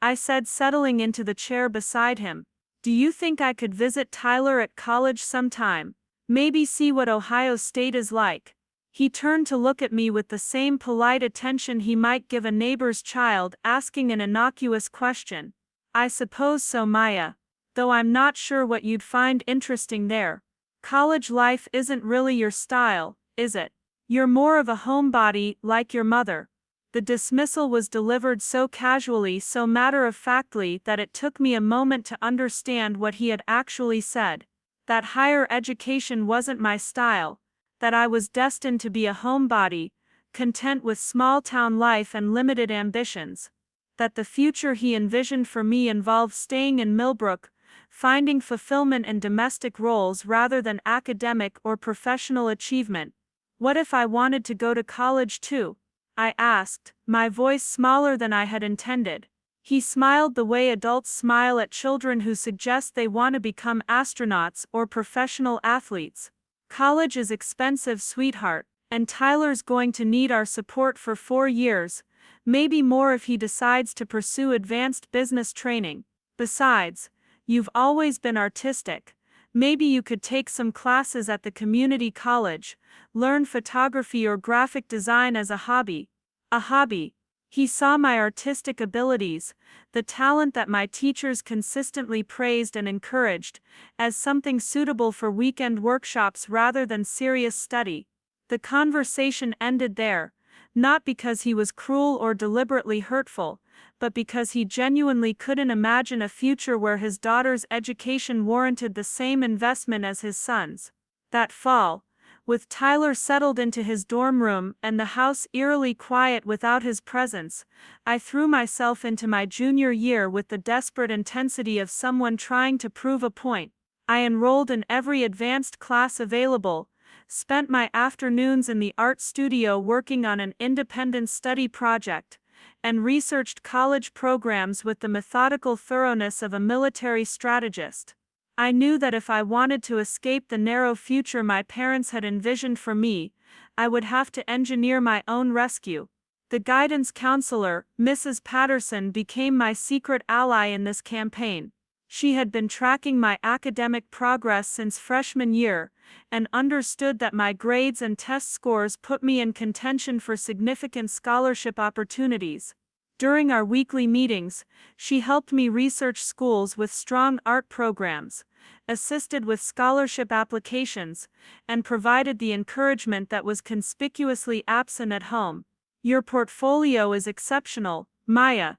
I said, settling into the chair beside him, "do you think I could visit Tyler at college sometime? Maybe see what Ohio State is like?" He turned to look at me with the same polite attention he might give a neighbor's child asking an innocuous question. "I suppose so, Maya. Though I'm not sure what you'd find interesting there. College life isn't really your style, is it? You're more of a homebody, like your mother." The dismissal was delivered so casually, so matter-of-factly, that it took me a moment to understand what he had actually said. That higher education wasn't my style, that I was destined to be a homebody, content with small-town life and limited ambitions. That the future he envisioned for me involved staying in Millbrook, finding fulfillment in domestic roles rather than academic or professional achievement. What if I wanted to go to college too? I asked, my voice smaller than I had intended. He smiled the way adults smile at children who suggest they want to become astronauts or professional athletes. "College is expensive, sweetheart, and Tyler's going to need our support for 4 years, maybe more if he decides to pursue advanced business training. Besides, you've always been artistic. Maybe you could take some classes at the community college, learn photography or graphic design as a hobby." A hobby. He saw my artistic abilities, the talent that my teachers consistently praised and encouraged, as something suitable for weekend workshops rather than serious study. The conversation ended there, not because he was cruel or deliberately hurtful, but because he genuinely couldn't imagine a future where his daughter's education warranted the same investment as his son's. That fall, with Tyler settled into his dorm room and the house eerily quiet without his presence, I threw myself into my junior year with the desperate intensity of someone trying to prove a point. I enrolled in every advanced class available, spent my afternoons in the art studio working on an independent study project, and researched college programs with the methodical thoroughness of a military strategist. I knew that if I wanted to escape the narrow future my parents had envisioned for me, I would have to engineer my own rescue. The guidance counselor, Mrs. Patterson, became my secret ally in this campaign. She had been tracking my academic progress since freshman year, and understood that my grades and test scores put me in contention for significant scholarship opportunities. During our weekly meetings, she helped me research schools with strong art programs, assisted with scholarship applications, and provided the encouragement that was conspicuously absent at home. "Your portfolio is exceptional, Maya,"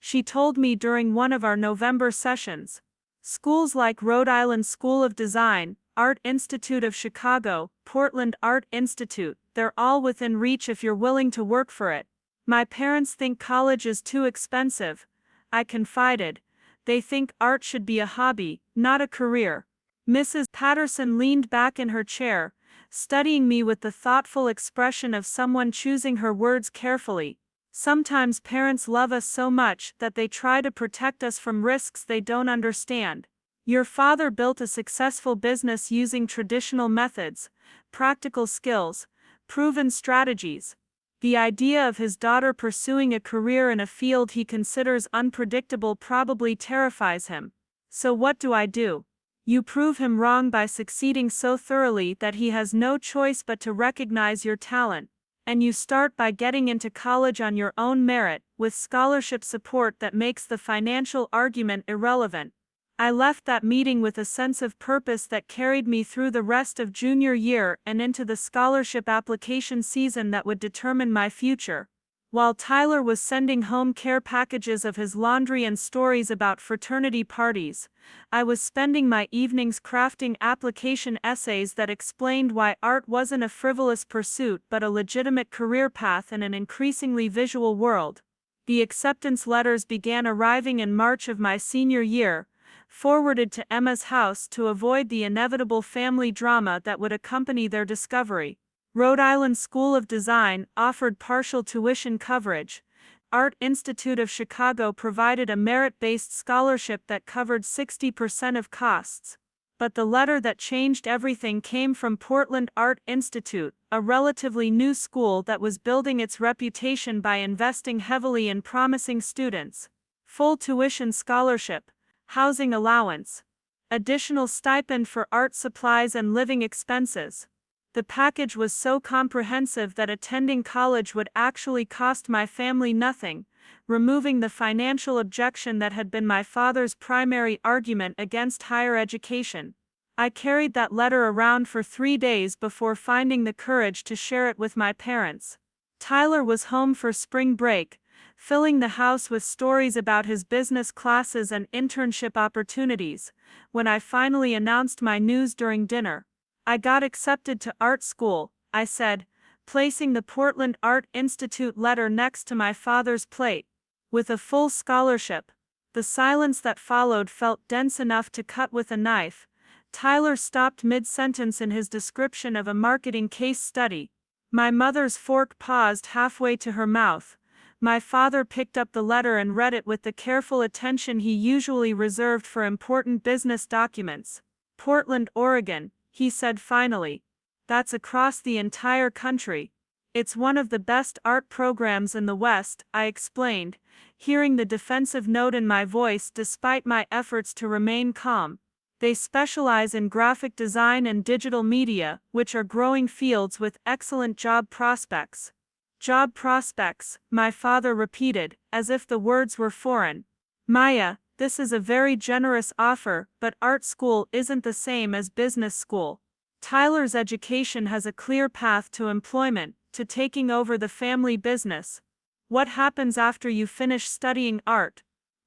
she told me during one of our November sessions. "Schools like Rhode Island School of Design, Art Institute of Chicago, Portland Art Institute, they're all within reach if you're willing to work for it." "My parents think college is too expensive," I confided. "They think art should be a hobby, not a career." Mrs. Patterson leaned back in her chair, studying me with the thoughtful expression of someone choosing her words carefully. "Sometimes parents love us so much that they try to protect us from risks they don't understand. Your father built a successful business using traditional methods, practical skills, proven strategies. The idea of his daughter pursuing a career in a field he considers unpredictable probably terrifies him. So what do I do? You prove him wrong by succeeding so thoroughly that he has no choice but to recognize your talent. And you start by getting into college on your own merit, with scholarship support that makes the financial argument irrelevant." I left that meeting with a sense of purpose that carried me through the rest of junior year and into the scholarship application season that would determine my future. While Tyler was sending home care packages of his laundry and stories about fraternity parties, I was spending my evenings crafting application essays that explained why art wasn't a frivolous pursuit but a legitimate career path in an increasingly visual world. The acceptance letters began arriving in March of my senior year, forwarded to Emma's house to avoid the inevitable family drama that would accompany their discovery. Rhode Island School of Design offered partial tuition coverage. Art Institute of Chicago provided a merit-based scholarship that covered 60% of costs. But the letter that changed everything came from Portland Art Institute, a relatively new school that was building its reputation by investing heavily in promising students. Full tuition scholarship, housing allowance, additional stipend for art supplies and living expenses. The package was so comprehensive that attending college would actually cost my family nothing, removing the financial objection that had been my father's primary argument against higher education. I carried that letter around for 3 days before finding the courage to share it with my parents. Tyler was home for spring break, filling the house with stories about his business classes and internship opportunities, when I finally announced my news during dinner. "I got accepted to art school," I said, placing the Portland Art Institute letter next to my father's plate. "With a full scholarship." The silence that followed felt dense enough to cut with a knife. Tyler stopped mid-sentence in his description of a marketing case study. My mother's fork paused halfway to her mouth. My father picked up the letter and read it with the careful attention he usually reserved for important business documents. "Portland, Oregon," he said finally. "That's across the entire country. It's one of the best art programs in the West," I explained, hearing the defensive note in my voice despite my efforts to remain calm. "They specialize in graphic design and digital media, which are growing fields with excellent job prospects." "Job prospects," my father repeated, as if the words were foreign. "Maya, this is a very generous offer, but art school isn't the same as business school. Tyler's education has a clear path to employment, to taking over the family business. What happens after you finish studying art?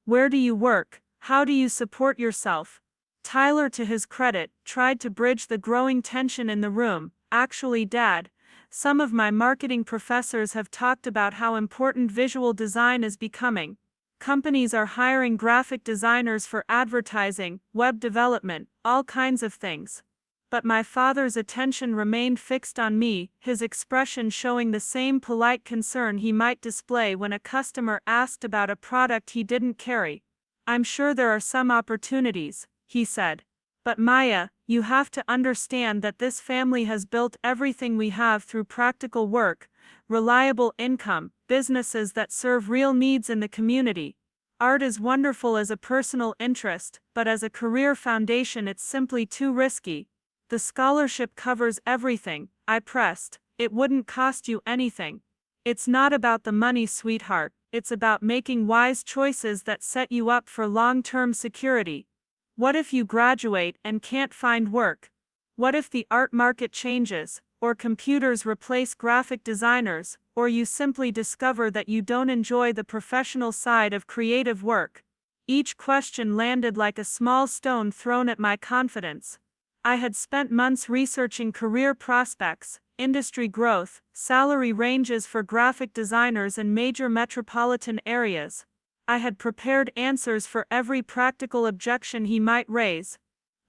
Where do you work? How do you support yourself?" Tyler, to his credit, tried to bridge the growing tension in the room. "Actually, Dad, some of my marketing professors have talked about how important visual design is becoming. Companies are hiring graphic designers for advertising, web development, all kinds of things. But my father's attention remained fixed on me, his expression showing the same polite concern he might display when a customer asked about a product he didn't carry. "I'm sure there are some opportunities," he said. "But Maya, you have to understand that this family has built everything we have through practical work, reliable income, businesses that serve real needs in the community. Art is wonderful as a personal interest, but as a career foundation it's simply too risky." "The scholarship covers everything," I pressed. "It wouldn't cost you anything." "It's not about the money, sweetheart. It's about making wise choices that set you up for long-term security. What if you graduate and can't find work? What if the art market changes, or computers replace graphic designers, or you simply discover that you don't enjoy the professional side of creative work?" Each question landed like a small stone thrown at my confidence. I had spent months researching career prospects, industry growth, salary ranges for graphic designers in major metropolitan areas. I had prepared answers for every practical objection he might raise.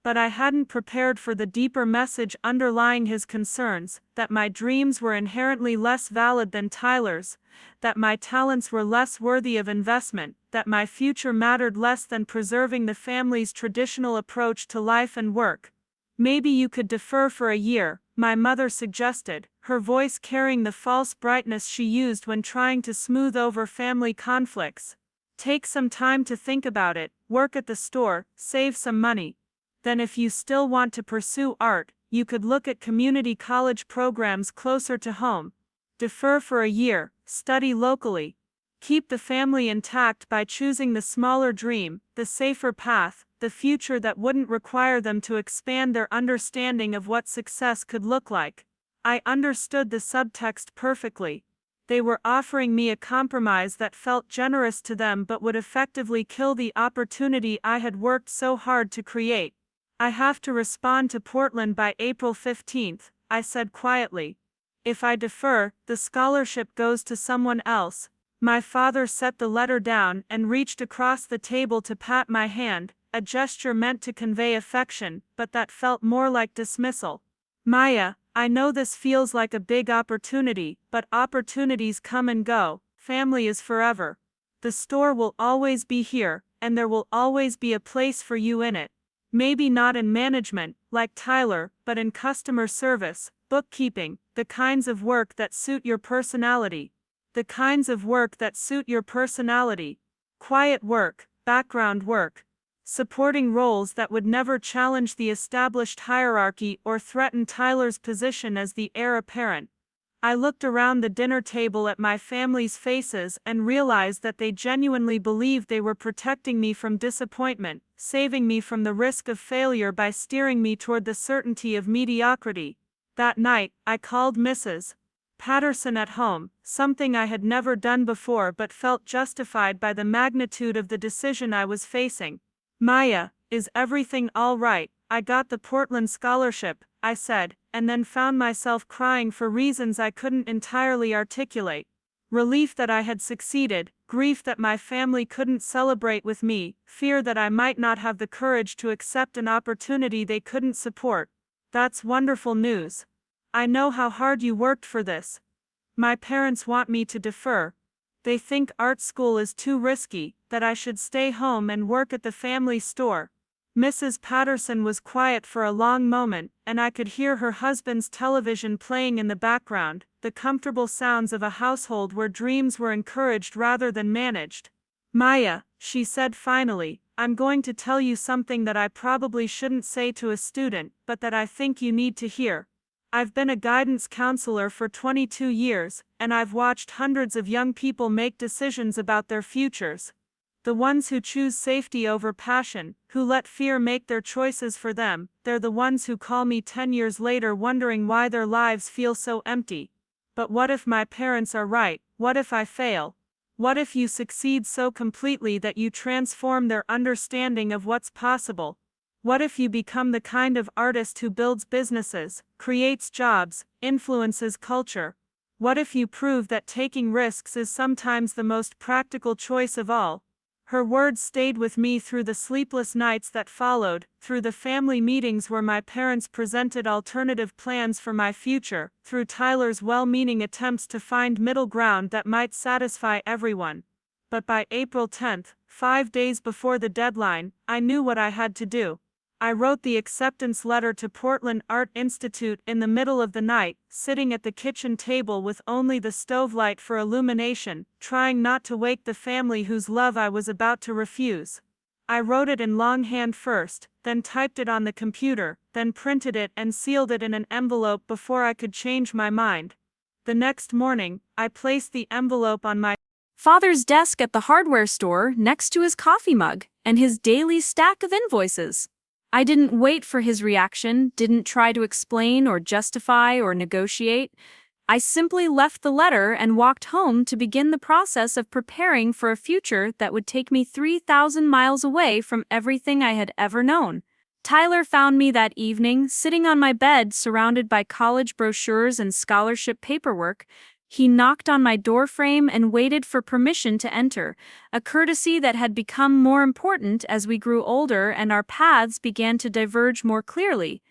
But I hadn't prepared for the deeper message underlying his concerns, that my dreams were inherently less valid than Tyler's, that my talents were less worthy of investment, that my future mattered less than preserving the family's traditional approach to life and work. "Maybe you could defer for a year," my mother suggested, her voice carrying the false brightness she used when trying to smooth over family conflicts. "Take some time to think about it, work at the store, save some money. Then if you still want to pursue art, you could look at community college programs closer to home. Defer for a year, study locally. Keep the family intact by choosing the smaller dream, the safer path, the future that wouldn't require them to expand their understanding of what success could look like." I understood the subtext perfectly. They were offering me a compromise that felt generous to them but would effectively kill the opportunity I had worked so hard to create. "I have to respond to Portland by April 15th, I said quietly. "If I defer, the scholarship goes to someone else." My father set the letter down and reached across the table to pat my hand, a gesture meant to convey affection, but that felt more like dismissal. "Maya, I know this feels like a big opportunity, but opportunities come and go. Family is forever. The store will always be here, and there will always be a place for you in it. Maybe not in management, like Tyler, but in customer service, bookkeeping, the kinds of work that suit your personality. The kinds of work that suit your personality. Quiet work, background work. Supporting roles that would never challenge the established hierarchy or threaten Tyler's position as the heir apparent." I looked around the dinner table at my family's faces and realized that they genuinely believed they were protecting me from disappointment, saving me from the risk of failure by steering me toward the certainty of mediocrity. That night, I called Mrs. Patterson at home, something I had never done before but felt justified by the magnitude of the decision I was facing. "Maya, is everything all right? I got the Portland scholarship," I said, and then found myself crying for reasons I couldn't entirely articulate. Relief that I had succeeded, grief that my family couldn't celebrate with me, fear that I might not have the courage to accept an opportunity they couldn't support. "That's wonderful news. I know how hard you worked for this. My parents want me to defer. They think art school is too risky, that I should stay home and work at the family store." Mrs. Patterson was quiet for a long moment, and I could hear her husband's television playing in the background, the comfortable sounds of a household where dreams were encouraged rather than managed. "Maya," she said finally, "I'm going to tell you something that I probably shouldn't say to a student, but that I think you need to hear. I've been a guidance counselor for 22 years, and I've watched hundreds of young people make decisions about their futures. The ones who choose safety over passion, who let fear make their choices for them, they're the ones who call me 10 years later wondering why their lives feel so empty. But what if my parents are right? What if I fail? What if you succeed so completely that you transform their understanding of what's possible? What if you become the kind of artist who builds businesses, creates jobs, influences culture? What if you prove that taking risks is sometimes the most practical choice of all?" Her words stayed with me through the sleepless nights that followed, through the family meetings where my parents presented alternative plans for my future, through Tyler's well-meaning attempts to find middle ground that might satisfy everyone. But by April 10th, 5 days before the deadline, I knew what I had to do. I wrote the acceptance letter to Portland Art Institute in the middle of the night, sitting at the kitchen table with only the stove light for illumination, trying not to wake the family whose love I was about to refuse. I wrote it in longhand first, then typed it on the computer, then printed it and sealed it in an envelope before I could change my mind. The next morning, I placed the envelope on my father's desk at the hardware store next to his coffee mug and his daily stack of invoices. I didn't wait for his reaction, didn't try to explain or justify or negotiate. I simply left the letter and walked home to begin the process of preparing for a future that would take me 3,000 miles away from everything I had ever known. Tyler found me that evening, sitting on my bed surrounded by college brochures and scholarship paperwork. He knocked on my doorframe and waited for permission to enter, a courtesy that had become more important as we grew older and our paths began to diverge more clearly.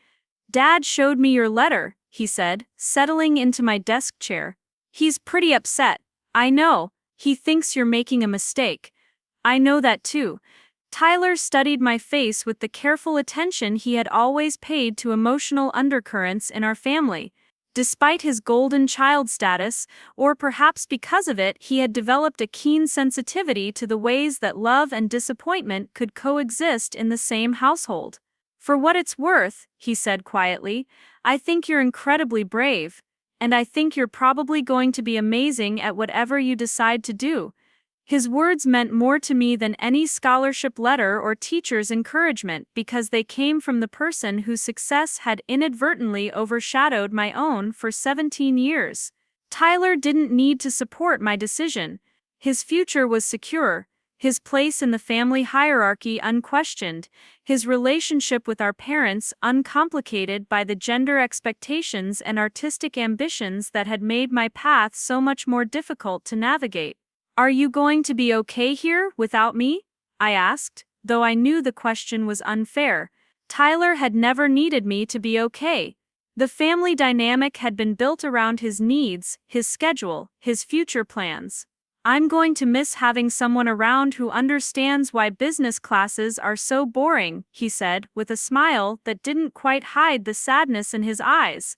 "Dad showed me your letter," he said, settling into my desk chair. "He's pretty upset. I know. He thinks you're making a mistake. I know that too." Tyler studied my face with the careful attention he had always paid to emotional undercurrents in our family. Despite his golden child status, or perhaps because of it, he had developed a keen sensitivity to the ways that love and disappointment could coexist in the same household. "For what it's worth," he said quietly, "I think you're incredibly brave. And I think you're probably going to be amazing at whatever you decide to do." His words meant more to me than any scholarship letter or teacher's encouragement because they came from the person whose success had inadvertently overshadowed my own for 17 years. Tyler didn't need to support my decision. His future was secure, his place in the family hierarchy unquestioned, his relationship with our parents uncomplicated by the gender expectations and artistic ambitions that had made my path so much more difficult to navigate. "Are you going to be okay here without me?" I asked, though I knew the question was unfair. Tyler had never needed me to be okay. The family dynamic had been built around his needs, his schedule, his future plans. "I'm going to miss having someone around who understands why business classes are so boring," he said, with a smile that didn't quite hide the sadness in his eyes.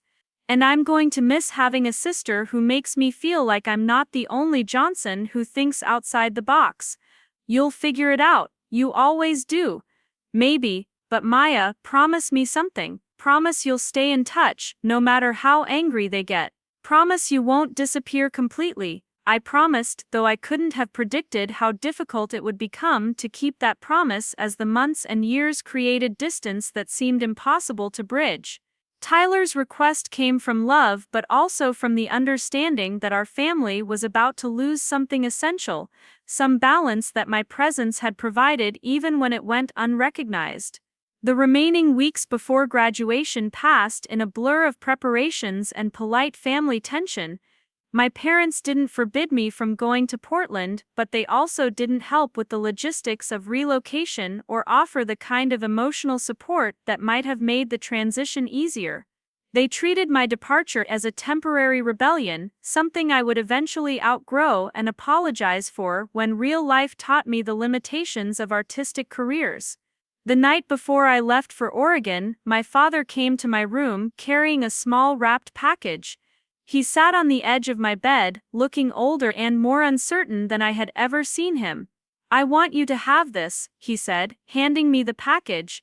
"And I'm going to miss having a sister who makes me feel like I'm not the only Johnson who thinks outside the box. You'll figure it out, you always do." "Maybe, but Maya, promise me something. Promise you'll stay in touch, no matter how angry they get. Promise you won't disappear completely." I promised, though I couldn't have predicted how difficult it would become to keep that promise as the months and years created distance that seemed impossible to bridge. Tyler's request came from love but also from the understanding that our family was about to lose something essential, some balance that my presence had provided even when it went unrecognized. The remaining weeks before graduation passed in a blur of preparations and polite family tension. My parents didn't forbid me from going to Portland, but they also didn't help with the logistics of relocation or offer the kind of emotional support that might have made the transition easier. They treated my departure as a temporary rebellion, something I would eventually outgrow and apologize for when real life taught me the limitations of artistic careers. The night before I left for Oregon, my father came to my room carrying a small wrapped package. He sat on the edge of my bed, looking older and more uncertain than I had ever seen him. "I want you to have this," he said, handing me the package.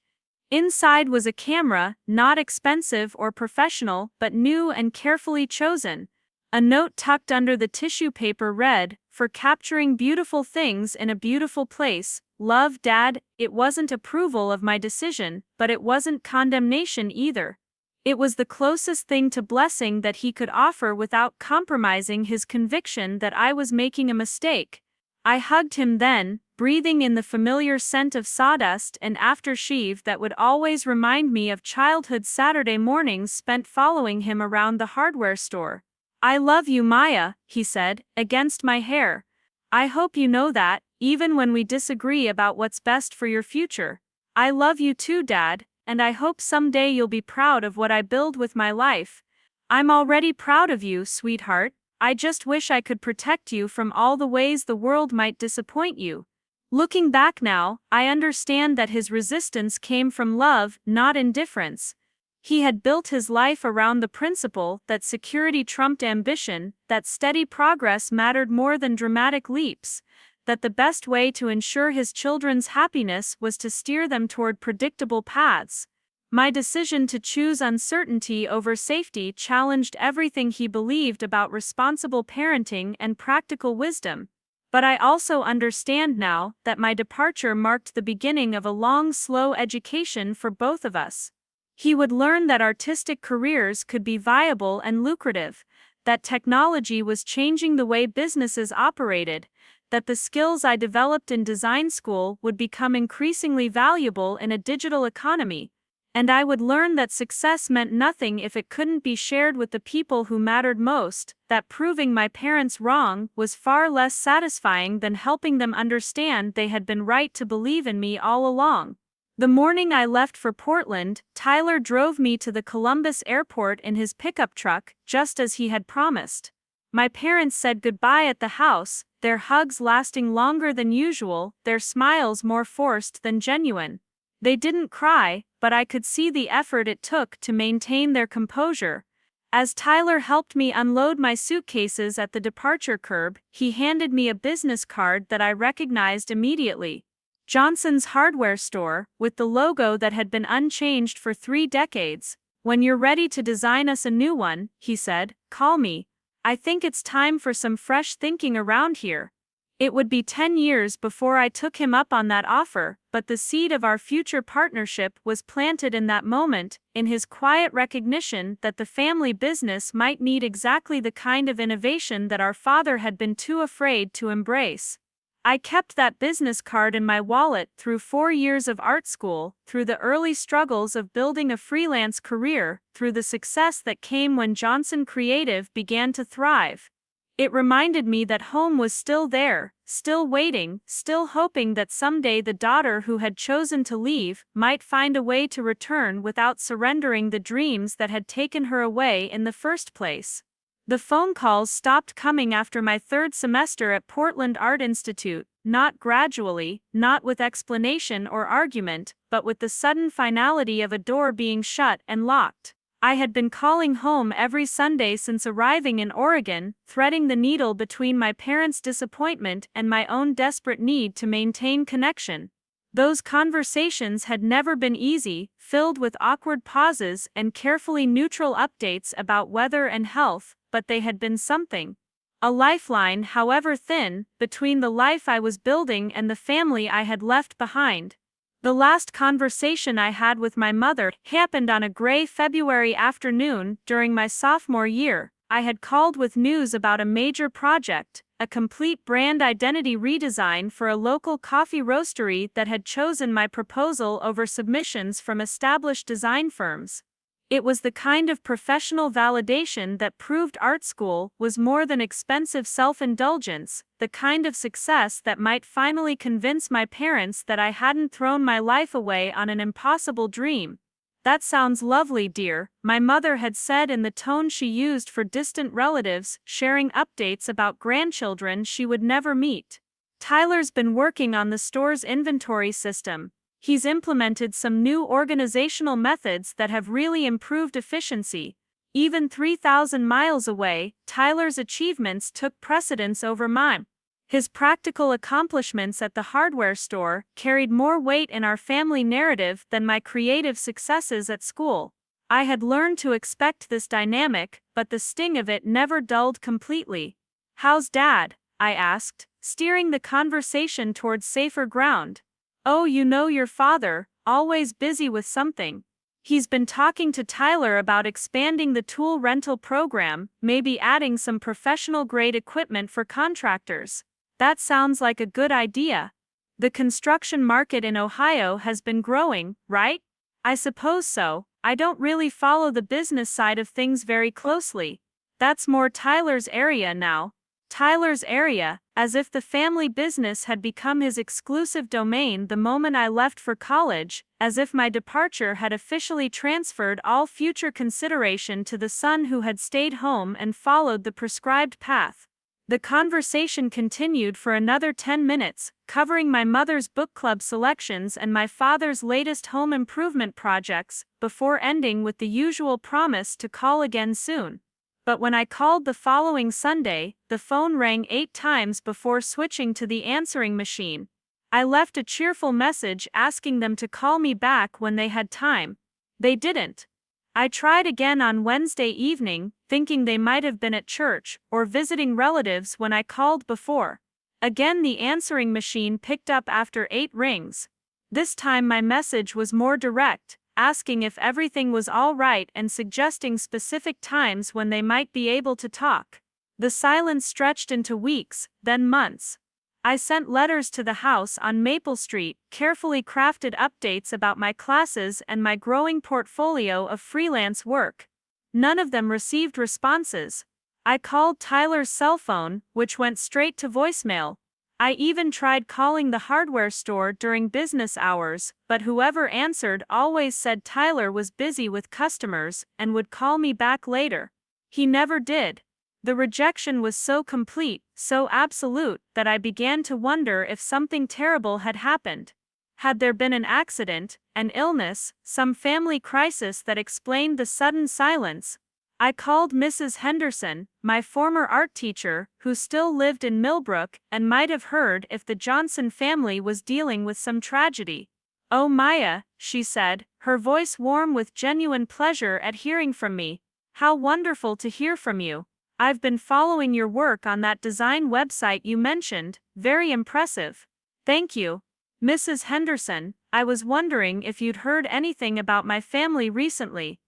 Inside was a camera, not expensive or professional, but new and carefully chosen. A note tucked under the tissue paper read, "For capturing beautiful things in a beautiful place. Love, Dad." It wasn't approval of my decision, but it wasn't condemnation either. It was the closest thing to blessing that he could offer without compromising his conviction that I was making a mistake. I hugged him then, breathing in the familiar scent of sawdust and aftershave that would always remind me of childhood Saturday mornings spent following him around the hardware store. "I love you, Maya," he said, against my hair. "I hope you know that, even when we disagree about what's best for your future. I love you too, Dad, and I hope someday you'll be proud of what I build with my life. I'm already proud of you, sweetheart. I just wish I could protect you from all the ways the world might disappoint you. Looking back now, I understand that his resistance came from love, not indifference. He had built his life around the principle that security trumped ambition, that steady progress mattered more than dramatic leaps, that the best way to ensure his children's happiness was to steer them toward predictable paths. My decision to choose uncertainty over safety challenged everything he believed about responsible parenting and practical wisdom. But I also understand now that my departure marked the beginning of a long, slow education for both of us. He would learn that artistic careers could be viable and lucrative, that technology was changing the way businesses operated, that the skills I developed in design school would become increasingly valuable in a digital economy, and I would learn that success meant nothing if it couldn't be shared with the people who mattered most, that proving my parents wrong was far less satisfying than helping them understand they had been right to believe in me all along. The morning I left for Portland, Tyler drove me to the Columbus airport in his pickup truck, just as he had promised. My parents said goodbye at the house, their hugs lasting longer than usual, their smiles more forced than genuine. They didn't cry, but I could see the effort it took to maintain their composure. As Tyler helped me unload my suitcases at the departure curb, he handed me a business card that I recognized immediately. Johnson's hardware store, with the logo that had been unchanged for 3 decades. When you're ready to design us a new one, he said, call me. I think it's time for some fresh thinking around here. It would be 10 years before I took him up on that offer, but the seed of our future partnership was planted in that moment, in his quiet recognition that the family business might need exactly the kind of innovation that our father had been too afraid to embrace. I kept that business card in my wallet through 4 years of art school, through the early struggles of building a freelance career, through the success that came when Johnson Creative began to thrive. It reminded me that home was still there, still waiting, still hoping that someday the daughter who had chosen to leave might find a way to return without surrendering the dreams that had taken her away in the first place. The phone calls stopped coming after my 3rd semester at Portland Art Institute, not gradually, not with explanation or argument, but with the sudden finality of a door being shut and locked. I had been calling home every Sunday since arriving in Oregon, threading the needle between my parents' disappointment and my own desperate need to maintain connection. Those conversations had never been easy, filled with awkward pauses and carefully neutral updates about weather and health, but they had been something. A lifeline, however thin, between the life I was building and the family I had left behind. The last conversation I had with my mother happened on a gray February afternoon during my sophomore year. I had called with news about a major project, a complete brand identity redesign for a local coffee roastery that had chosen my proposal over submissions from established design firms. It was the kind of professional validation that proved art school was more than expensive self-indulgence, the kind of success that might finally convince my parents that I hadn't thrown my life away on an impossible dream. That sounds lovely, dear, my mother had said in the tone she used for distant relatives sharing updates about grandchildren she would never meet. Tyler's been working on the store's inventory system. He's implemented some new organizational methods that have really improved efficiency. Even 3,000 miles away, Tyler's achievements took precedence over mine. His practical accomplishments at the hardware store carried more weight in our family narrative than my creative successes at school. I had learned to expect this dynamic, but the sting of it never dulled completely. "How's Dad?" I asked, steering the conversation towards safer ground. "Oh, you know your father, always busy with something. He's been talking to Tyler about expanding the tool rental program, maybe adding some professional-grade equipment for contractors. That sounds like a good idea. The construction market in Ohio has been growing, right?" "I suppose so. I don't really follow the business side of things very closely. That's more Tyler's area now." "Tyler's area," as if the family business had become his exclusive domain the moment I left for college, as if my departure had officially transferred all future consideration to the son who had stayed home and followed the prescribed path. The conversation continued for another 10 minutes, covering my mother's book club selections and my father's latest home improvement projects, before ending with the usual promise to call again soon. But when I called the following Sunday, the phone rang 8 times before switching to the answering machine. I left a cheerful message asking them to call me back when they had time. They didn't. I tried again on Wednesday evening, thinking they might have been at church or visiting relatives when I called before. Again, the answering machine picked up after 8 rings. This time my message was more direct, asking if everything was all right and suggesting specific times when they might be able to talk. The silence stretched into weeks, then months. I sent letters to the house on Maple Street, carefully crafted updates about my classes and my growing portfolio of freelance work. None of them received responses. I called Tyler's cell phone, which went straight to voicemail. I even tried calling the hardware store during business hours, but whoever answered always said Tyler was busy with customers and would call me back later. He never did. The rejection was so complete, so absolute, that I began to wonder if something terrible had happened. Had there been an accident, an illness, some family crisis that explained the sudden silence? I called Mrs. Henderson, my former art teacher, who still lived in Millbrook, and might have heard if the Johnson family was dealing with some tragedy. "Oh, Maya," she said, her voice warm with genuine pleasure at hearing from me. "How wonderful to hear from you. I've been following your work on that design website you mentioned, very impressive." "Thank you. Mrs. Henderson, I was wondering if you'd heard anything about my family recently.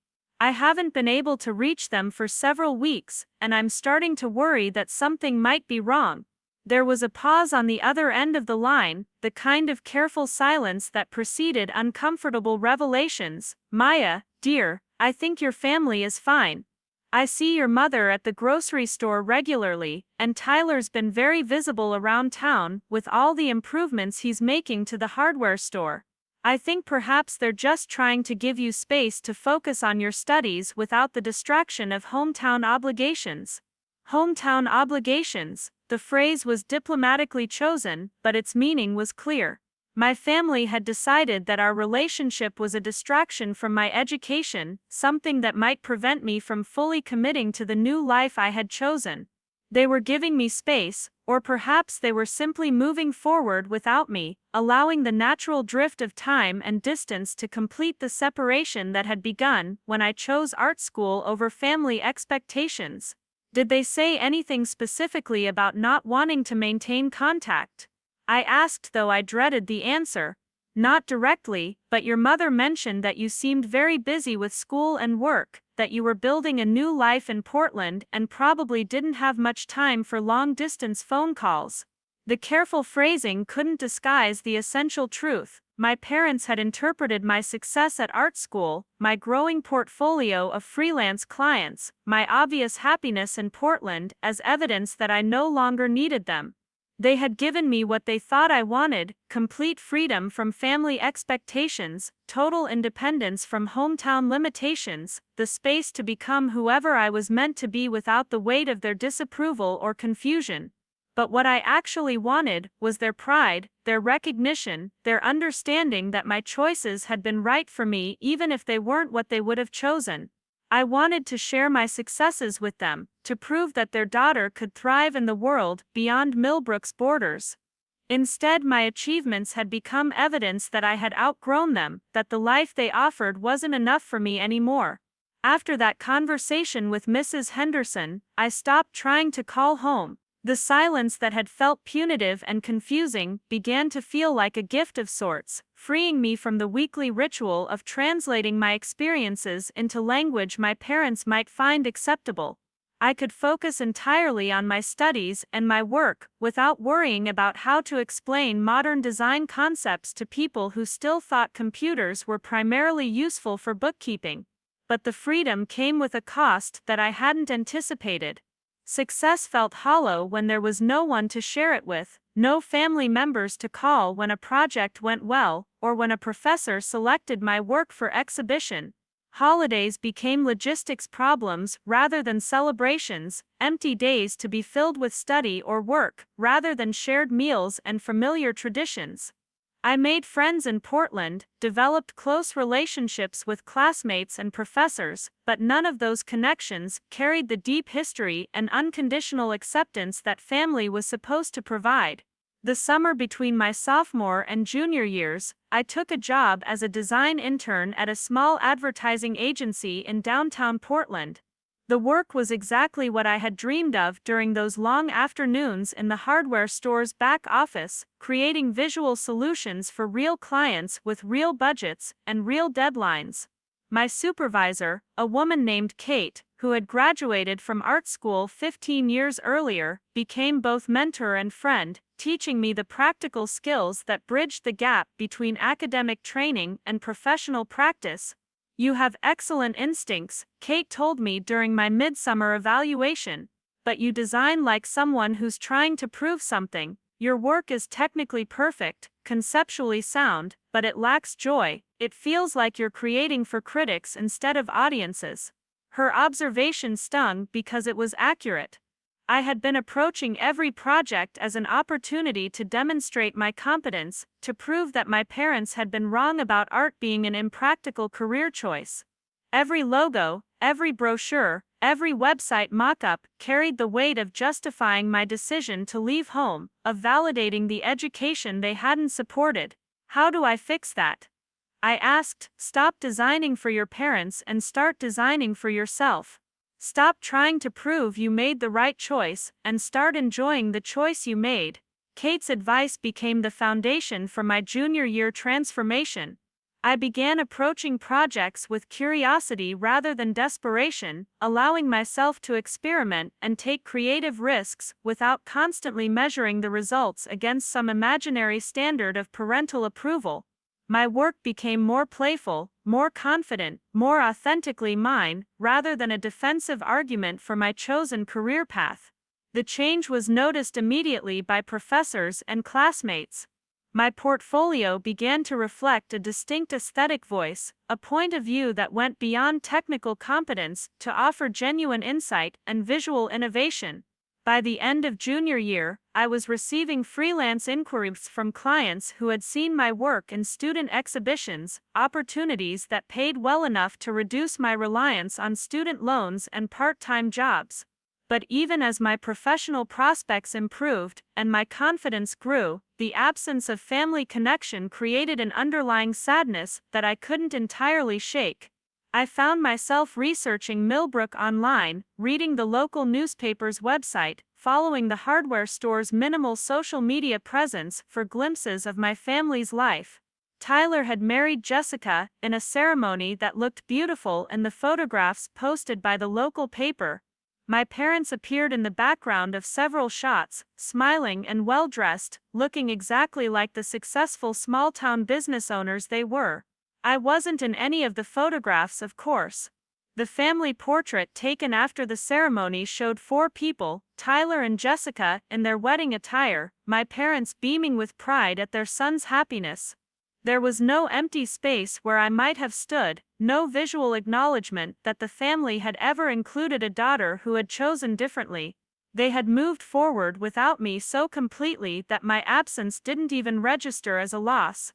I haven't been able to reach them for several weeks, and I'm starting to worry that something might be wrong." There was a pause on the other end of the line, the kind of careful silence that preceded uncomfortable revelations. "Maya, dear, I think your family is fine. I see your mother at the grocery store regularly, and Tyler's been very visible around town with all the improvements he's making to the hardware store. I think perhaps they're just trying to give you space to focus on your studies without the distraction of hometown obligations." Hometown obligations. The phrase was diplomatically chosen, but its meaning was clear. My family had decided that our relationship was a distraction from my education, something that might prevent me from fully committing to the new life I had chosen. They were giving me space, or perhaps they were simply moving forward without me, allowing the natural drift of time and distance to complete the separation that had begun when I chose art school over family expectations. Did they say anything specifically about not wanting to maintain contact? I asked, though I dreaded the answer. "Not directly, but your mother mentioned that you seemed very busy with school and work, that you were building a new life in Portland and probably didn't have much time for long-distance phone calls." The careful phrasing couldn't disguise the essential truth. My parents had interpreted my success at art school, my growing portfolio of freelance clients, my obvious happiness in Portland as evidence that I no longer needed them. They had given me what they thought I wanted: complete freedom from family expectations, total independence from hometown limitations, the space to become whoever I was meant to be without the weight of their disapproval or confusion. But what I actually wanted was their pride, their recognition, their understanding that my choices had been right for me even if they weren't what they would have chosen. I wanted to share my successes with them, to prove that their daughter could thrive in the world beyond Millbrook's borders. Instead, my achievements had become evidence that I had outgrown them, that the life they offered wasn't enough for me anymore. After that conversation with Mrs. Henderson, I stopped trying to call home. The silence that had felt punitive and confusing began to feel like a gift of sorts, freeing me from the weekly ritual of translating my experiences into language my parents might find acceptable. I could focus entirely on my studies and my work, without worrying about how to explain modern design concepts to people who still thought computers were primarily useful for bookkeeping. But the freedom came with a cost that I hadn't anticipated. Success felt hollow when there was no one to share it with, no family members to call when a project went well, or when a professor selected my work for exhibition. Holidays became logistics problems rather than celebrations, empty days to be filled with study or work rather than shared meals and familiar traditions. I made friends in Portland, developed close relationships with classmates and professors, but none of those connections carried the deep history and unconditional acceptance that family was supposed to provide. The summer between my sophomore and junior years, I took a job as a design intern at a small advertising agency in downtown Portland. The work was exactly what I had dreamed of during those long afternoons in the hardware store's back office, creating visual solutions for real clients with real budgets and real deadlines. My supervisor, a woman named Kate, who had graduated from art school 15 years earlier, became both mentor and friend, teaching me the practical skills that bridged the gap between academic training and professional practice. "You have excellent instincts," Kate told me during my midsummer evaluation. "But you design like someone who's trying to prove something. Your work is technically perfect, conceptually sound, but it lacks joy. It feels like you're creating for critics instead of audiences." Her observation stung because it was accurate. I had been approaching every project as an opportunity to demonstrate my competence, to prove that my parents had been wrong about art being an impractical career choice. Every logo, every brochure, every website mock-up carried the weight of justifying my decision to leave home, of validating the education they hadn't supported. How do I fix that? I asked. Stop designing for your parents and start designing for yourself. Stop trying to prove you made the right choice, and start enjoying the choice you made. Kate's advice became the foundation for my junior year transformation. I began approaching projects with curiosity rather than desperation, allowing myself to experiment and take creative risks without constantly measuring the results against some imaginary standard of parental approval. My work became more playful, more confident, more authentically mine, rather than a defensive argument for my chosen career path. The change was noticed immediately by professors and classmates. My portfolio began to reflect a distinct aesthetic voice, a point of view that went beyond technical competence to offer genuine insight and visual innovation. By the end of junior year, I was receiving freelance inquiries from clients who had seen my work in student exhibitions, opportunities that paid well enough to reduce my reliance on student loans and part-time jobs. But even as my professional prospects improved and my confidence grew, the absence of family connection created an underlying sadness that I couldn't entirely shake. I found myself researching Millbrook online, reading the local newspaper's website, following the hardware store's minimal social media presence for glimpses of my family's life. Tyler had married Jessica in a ceremony that looked beautiful in the photographs posted by the local paper. My parents appeared in the background of several shots, smiling and well-dressed, looking exactly like the successful small-town business owners they were. I wasn't in any of the photographs, of course. The family portrait taken after the ceremony showed 4 people, Tyler and Jessica, in their wedding attire, my parents beaming with pride at their son's happiness. There was no empty space where I might have stood, no visual acknowledgement that the family had ever included a daughter who had chosen differently. They had moved forward without me so completely that my absence didn't even register as a loss.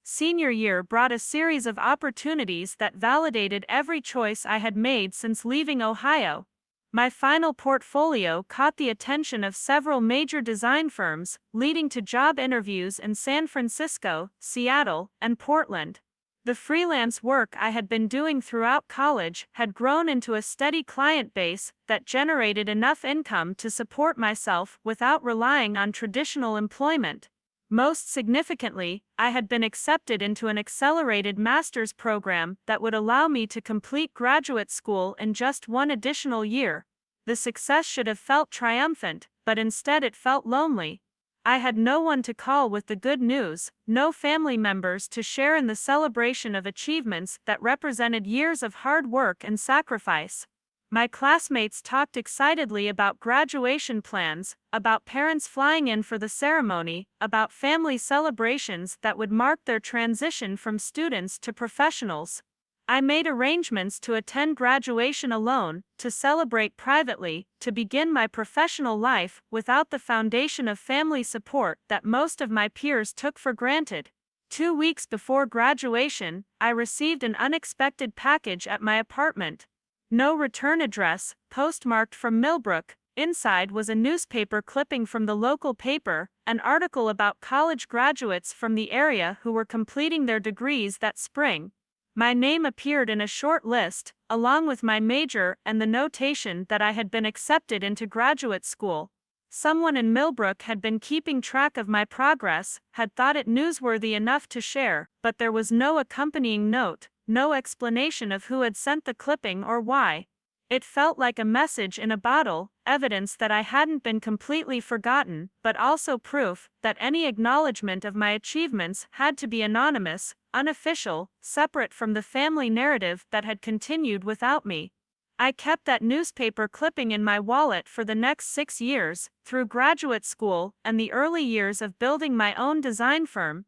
Senior year brought a series of opportunities that validated every choice I had made since leaving Ohio. My final portfolio caught the attention of several major design firms, leading to job interviews in San Francisco, Seattle, and Portland. The freelance work I had been doing throughout college had grown into a steady client base that generated enough income to support myself without relying on traditional employment. Most significantly, I had been accepted into an accelerated master's program that would allow me to complete graduate school in just 1 additional year. The success should have felt triumphant, but instead it felt lonely. I had no one to call with the good news, no family members to share in the celebration of achievements that represented years of hard work and sacrifice. My classmates talked excitedly about graduation plans, about parents flying in for the ceremony, about family celebrations that would mark their transition from students to professionals. I made arrangements to attend graduation alone, to celebrate privately, to begin my professional life without the foundation of family support that most of my peers took for granted. 2 weeks before graduation, I received an unexpected package at my apartment. No return address, postmarked from Millbrook. Inside was a newspaper clipping from the local paper, an article about college graduates from the area who were completing their degrees that spring. My name appeared in a short list, along with my major and the notation that I had been accepted into graduate school. Someone in Millbrook had been keeping track of my progress, had thought it newsworthy enough to share, but there was no accompanying note, no explanation of who had sent the clipping or why. It felt like a message in a bottle, evidence that I hadn't been completely forgotten, but also proof that any acknowledgement of my achievements had to be anonymous, unofficial, separate from the family narrative that had continued without me. I kept that newspaper clipping in my wallet for the next 6 years, through graduate school and the early years of building my own design firm.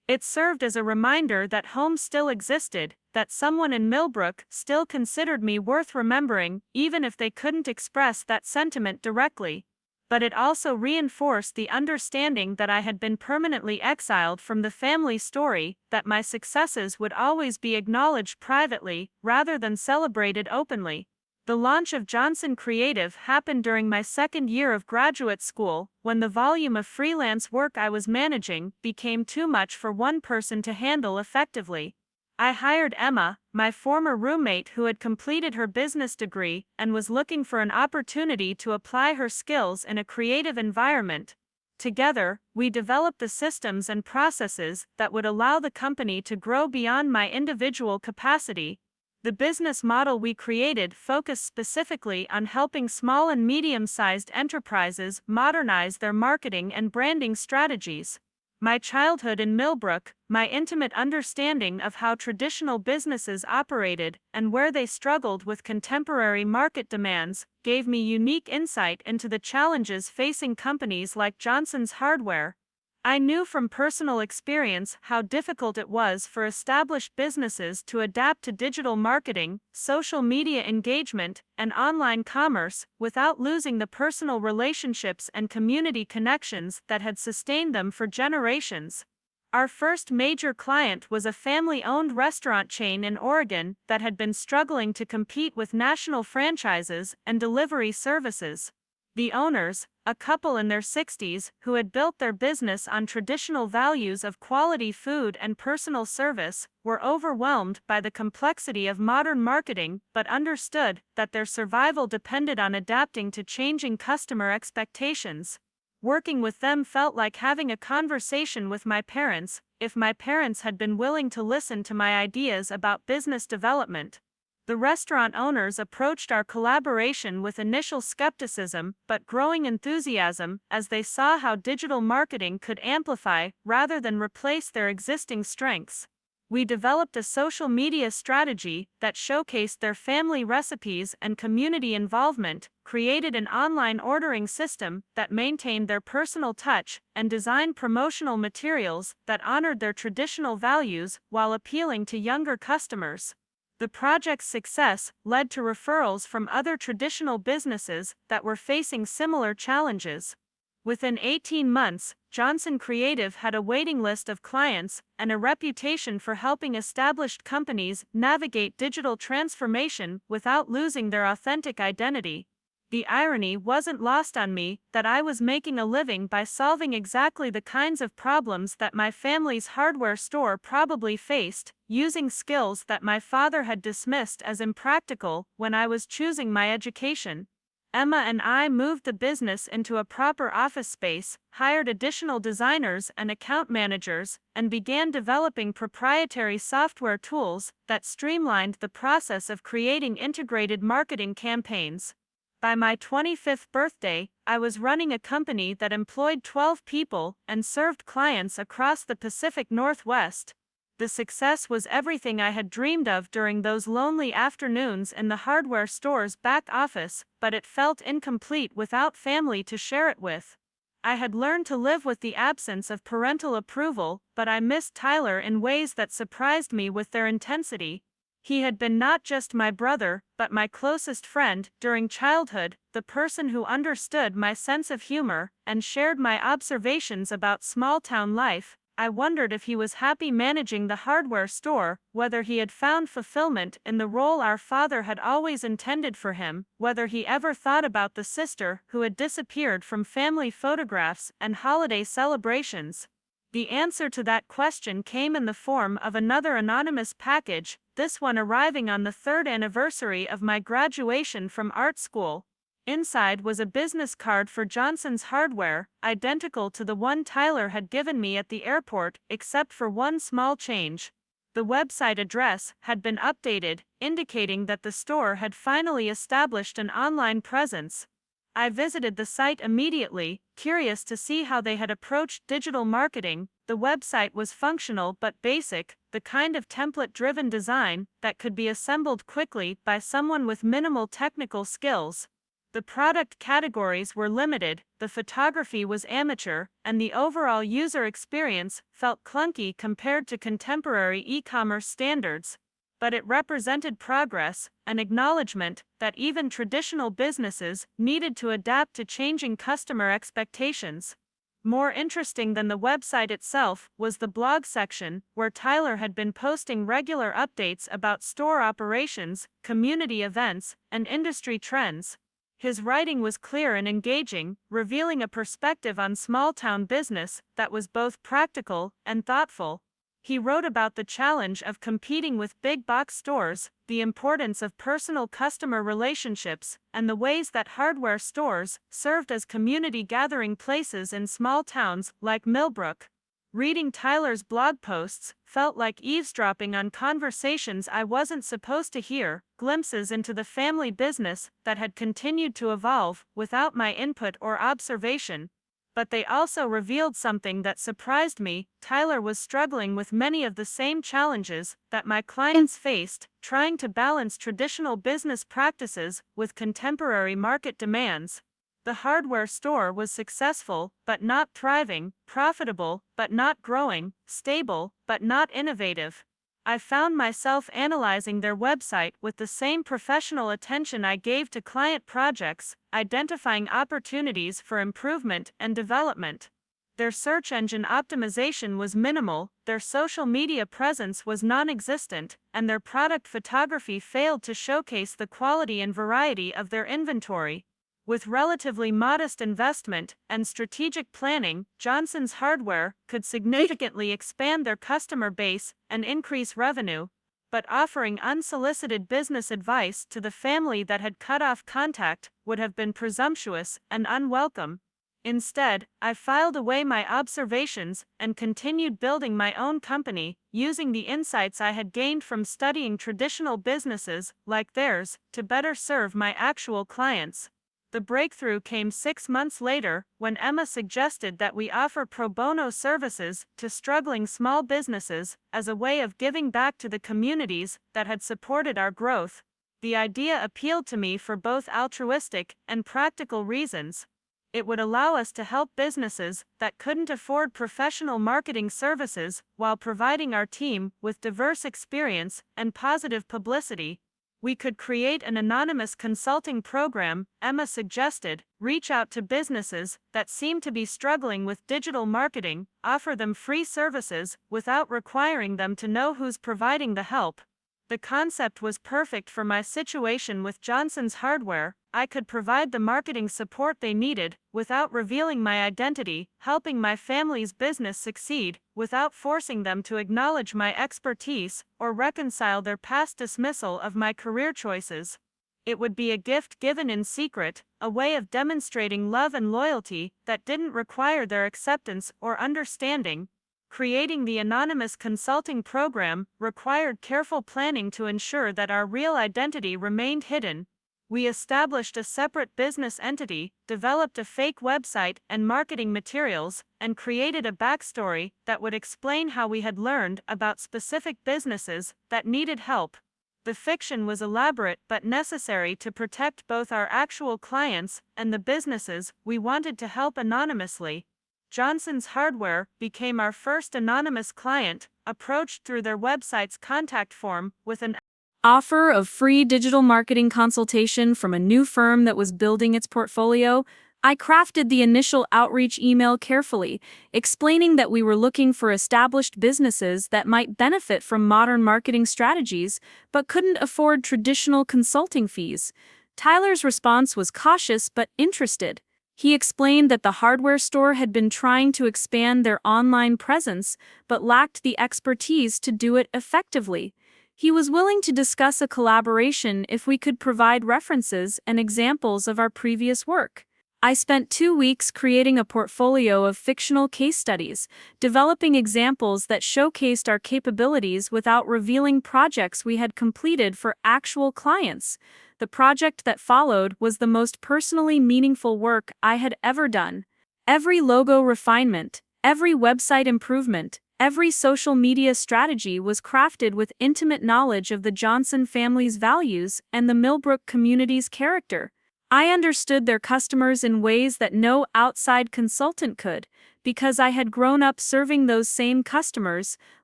It served as a reminder that home still existed, that someone in Millbrook still considered me worth remembering, even if they couldn't express that sentiment directly. But it also reinforced the understanding that I had been permanently exiled from the family story, that my successes would always be acknowledged privately, rather than celebrated openly. The launch of Johnson Creative happened during my second year of graduate school, when the volume of freelance work I was managing became too much for one person to handle effectively. I hired Emma, my former roommate who had completed her business degree and was looking for an opportunity to apply her skills in a creative environment. Together, we developed the systems and processes that would allow the company to grow beyond my individual capacity. The business model we created focused specifically on helping small and medium-sized enterprises modernize their marketing and branding strategies. My childhood in Millbrook, my intimate understanding of how traditional businesses operated and where they struggled with contemporary market demands, gave me unique insight into the challenges facing companies like Johnson's Hardware. I knew from personal experience how difficult it was for established businesses to adapt to digital marketing, social media engagement, and online commerce without losing the personal relationships and community connections that had sustained them for generations. Our first major client was a family-owned restaurant chain in Oregon that had been struggling to compete with national franchises and delivery services. The owners, a couple in their 60s who had built their business on traditional values of quality food and personal service, were overwhelmed by the complexity of modern marketing but understood that their survival depended on adapting to changing customer expectations. Working with them felt like having a conversation with my parents, if my parents had been willing to listen to my ideas about business development. The restaurant owners approached our collaboration with initial skepticism but growing enthusiasm as they saw how digital marketing could amplify rather than replace their existing strengths. We developed a social media strategy that showcased their family recipes and community involvement, created an online ordering system that maintained their personal touch, and designed promotional materials that honored their traditional values while appealing to younger customers. The project's success led to referrals from other traditional businesses that were facing similar challenges. Within 18 months, Johnson Creative had a waiting list of clients and a reputation for helping established companies navigate digital transformation without losing their authentic identity. The irony wasn't lost on me that I was making a living by solving exactly the kinds of problems that my family's hardware store probably faced, using skills that my father had dismissed as impractical when I was choosing my education. Emma and I moved the business into a proper office space, hired additional designers and account managers, and began developing proprietary software tools that streamlined the process of creating integrated marketing campaigns. By my 25th birthday, I was running a company that employed 12 people and served clients across the Pacific Northwest. The success was everything I had dreamed of during those lonely afternoons in the hardware store's back office, but it felt incomplete without family to share it with. I had learned to live with the absence of parental approval, but I missed Tyler in ways that surprised me with their intensity. He had been not just my brother, but my closest friend during childhood, the person who understood my sense of humor and shared my observations about small-town life. I wondered if he was happy managing the hardware store, whether he had found fulfillment in the role our father had always intended for him, whether he ever thought about the sister who had disappeared from family photographs and holiday celebrations. The answer to that question came in the form of another anonymous package, this one arriving on the 3rd anniversary of my graduation from art school. Inside was a business card for Johnson's Hardware, identical to the one Tyler had given me at the airport, except for one small change. The website address had been updated, indicating that the store had finally established an online presence. I visited the site immediately, curious to see how they had approached digital marketing. The website was functional but basic, the kind of template-driven design that could be assembled quickly by someone with minimal technical skills. The product categories were limited, the photography was amateur, and the overall user experience felt clunky compared to contemporary e-commerce standards. But it represented progress, an acknowledgement that even traditional businesses needed to adapt to changing customer expectations. More interesting than the website itself was the blog section, where Tyler had been posting regular updates about store operations, community events, and industry trends. His writing was clear and engaging, revealing a perspective on small-town business that was both practical and thoughtful. He wrote about the challenge of competing with big-box stores, the importance of personal customer relationships, and the ways that hardware stores served as community gathering places in small towns like Millbrook. Reading Tyler's blog posts felt like eavesdropping on conversations I wasn't supposed to hear, glimpses into the family business that had continued to evolve without my input or observation. But they also revealed something that surprised me. Tyler was struggling with many of the same challenges that my clients faced, trying to balance traditional business practices with contemporary market demands. The hardware store was successful, but not thriving, profitable, but not growing, stable, but not innovative. I found myself analyzing their website with the same professional attention I gave to client projects, identifying opportunities for improvement and development. Their search engine optimization was minimal, their social media presence was non-existent, and their product photography failed to showcase the quality and variety of their inventory. With relatively modest investment and strategic planning, Johnson's Hardware could significantly expand their customer base and increase revenue, but offering unsolicited business advice to the family that had cut off contact would have been presumptuous and unwelcome. Instead, I filed away my observations and continued building my own company, using the insights I had gained from studying traditional businesses like theirs to better serve my actual clients. The breakthrough came 6 months later, when Emma suggested that we offer pro bono services to struggling small businesses as a way of giving back to the communities that had supported our growth. The idea appealed to me for both altruistic and practical reasons. It would allow us to help businesses that couldn't afford professional marketing services while providing our team with diverse experience and positive publicity. We could create an anonymous consulting program, Emma suggested, reach out to businesses that seem to be struggling with digital marketing, offer them free services without requiring them to know who's providing the help. The concept was perfect for my situation with Johnson's Hardware. I could provide the marketing support they needed without revealing my identity, helping my family's business succeed without forcing them to acknowledge my expertise or reconcile their past dismissal of my career choices. It would be a gift given in secret, a way of demonstrating love and loyalty that didn't require their acceptance or understanding. Creating the anonymous consulting program required careful planning to ensure that our real identity remained hidden. We established a separate business entity, developed a fake website and marketing materials, and created a backstory that would explain how we had learned about specific businesses that needed help. The fiction was elaborate but necessary to protect both our actual clients and the businesses we wanted to help anonymously. Johnson's Hardware became our first anonymous client, approached through their website's contact form with an offer of free digital marketing consultation from a new firm that was building its portfolio. I crafted the initial outreach email carefully, explaining that we were looking for established businesses that might benefit from modern marketing strategies, but couldn't afford traditional consulting fees. Tyler's response was cautious but interested. He explained that the hardware store had been trying to expand their online presence, but lacked the expertise to do it effectively. He was willing to discuss a collaboration if we could provide references and examples of our previous work. I spent 2 weeks creating a portfolio of fictional case studies, developing examples that showcased our capabilities without revealing projects we had completed for actual clients. The project that followed was the most personally meaningful work I had ever done. Every logo refinement, every website improvement, every social media strategy was crafted with intimate knowledge of the Johnson family's values and the Millbrook community's character. I understood their customers in ways that no outside consultant could, because I had grown up serving those same customers,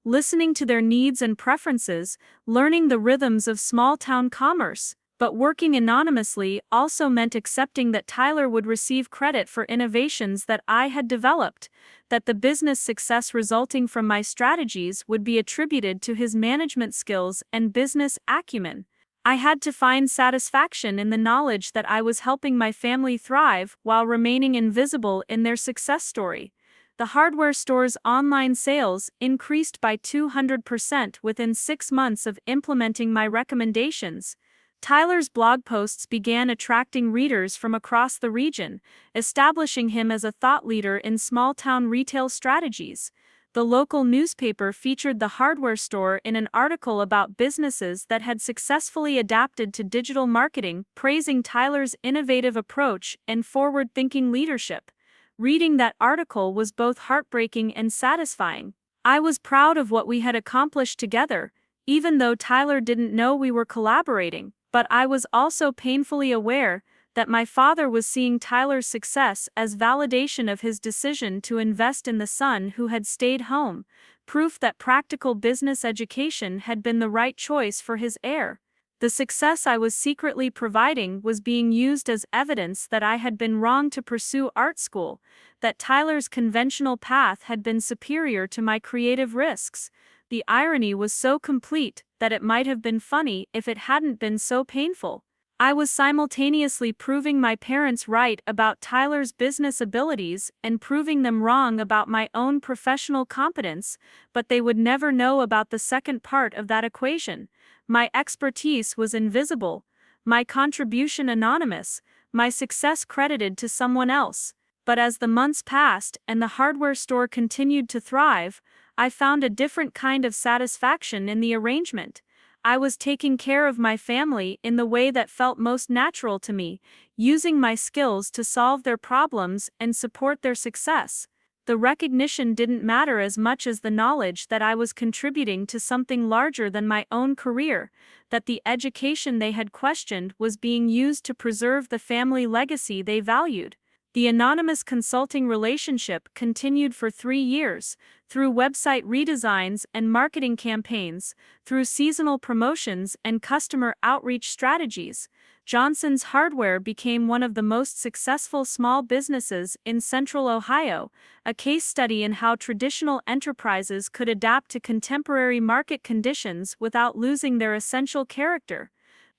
listening to their needs and preferences, learning the rhythms of small-town commerce. But working anonymously also meant accepting that Tyler would receive credit for innovations that I had developed, that the business success resulting from my strategies would be attributed to his management skills and business acumen. I had to find satisfaction in the knowledge that I was helping my family thrive while remaining invisible in their success story. The hardware store's online sales increased by 200% within 6 months of implementing my recommendations. Tyler's blog posts began attracting readers from across the region, establishing him as a thought leader in small-town retail strategies. The local newspaper featured the hardware store in an article about businesses that had successfully adapted to digital marketing, praising Tyler's innovative approach and forward-thinking leadership. Reading that article was both heartbreaking and satisfying. I was proud of what we had accomplished together, even though Tyler didn't know we were collaborating. But I was also painfully aware that my father was seeing Tyler's success as validation of his decision to invest in the son who had stayed home, proof that practical business education had been the right choice for his heir. The success I was secretly providing was being used as evidence that I had been wrong to pursue art school, that Tyler's conventional path had been superior to my creative risks. The irony was so complete that it might have been funny if it hadn't been so painful. I was simultaneously proving my parents right about Tyler's business abilities and proving them wrong about my own professional competence, but they would never know about the second part of that equation. My expertise was invisible, my contribution anonymous, my success credited to someone else. But as the months passed and the hardware store continued to thrive, I found a different kind of satisfaction in the arrangement. I was taking care of my family in the way that felt most natural to me, using my skills to solve their problems and support their success. The recognition didn't matter as much as the knowledge that I was contributing to something larger than my own career, that the education they had questioned was being used to preserve the family legacy they valued. The anonymous consulting relationship continued for 3 years, through website redesigns and marketing campaigns, through seasonal promotions and customer outreach strategies. Johnson's Hardware became one of the most successful small businesses in Central Ohio, a case study in how traditional enterprises could adapt to contemporary market conditions without losing their essential character.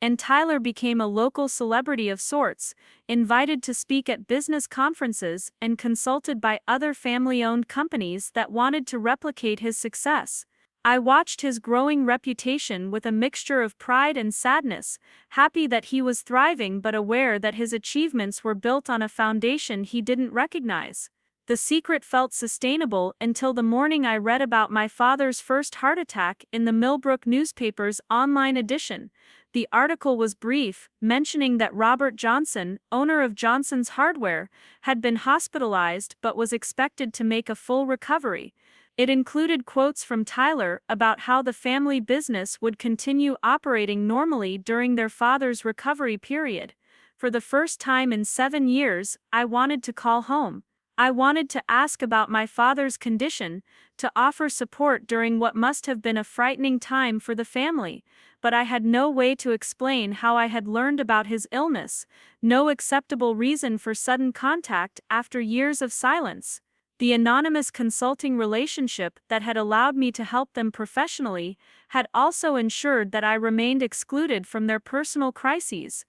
And Tyler became a local celebrity of sorts, invited to speak at business conferences and consulted by other family-owned companies that wanted to replicate his success. I watched his growing reputation with a mixture of pride and sadness, happy that he was thriving but aware that his achievements were built on a foundation he didn't recognize. The secret felt sustainable until the morning I read about my father's first heart attack in the Millbrook newspaper's online edition. The article was brief, mentioning that Robert Johnson, owner of Johnson's Hardware, had been hospitalized but was expected to make a full recovery. It included quotes from Tyler about how the family business would continue operating normally during their father's recovery period. For the first time in 7 years, I wanted to call home. I wanted to ask about my father's condition, to offer support during what must have been a frightening time for the family, but I had no way to explain how I had learned about his illness, no acceptable reason for sudden contact after years of silence. The anonymous consulting relationship that had allowed me to help them professionally had also ensured that I remained excluded from their personal crises.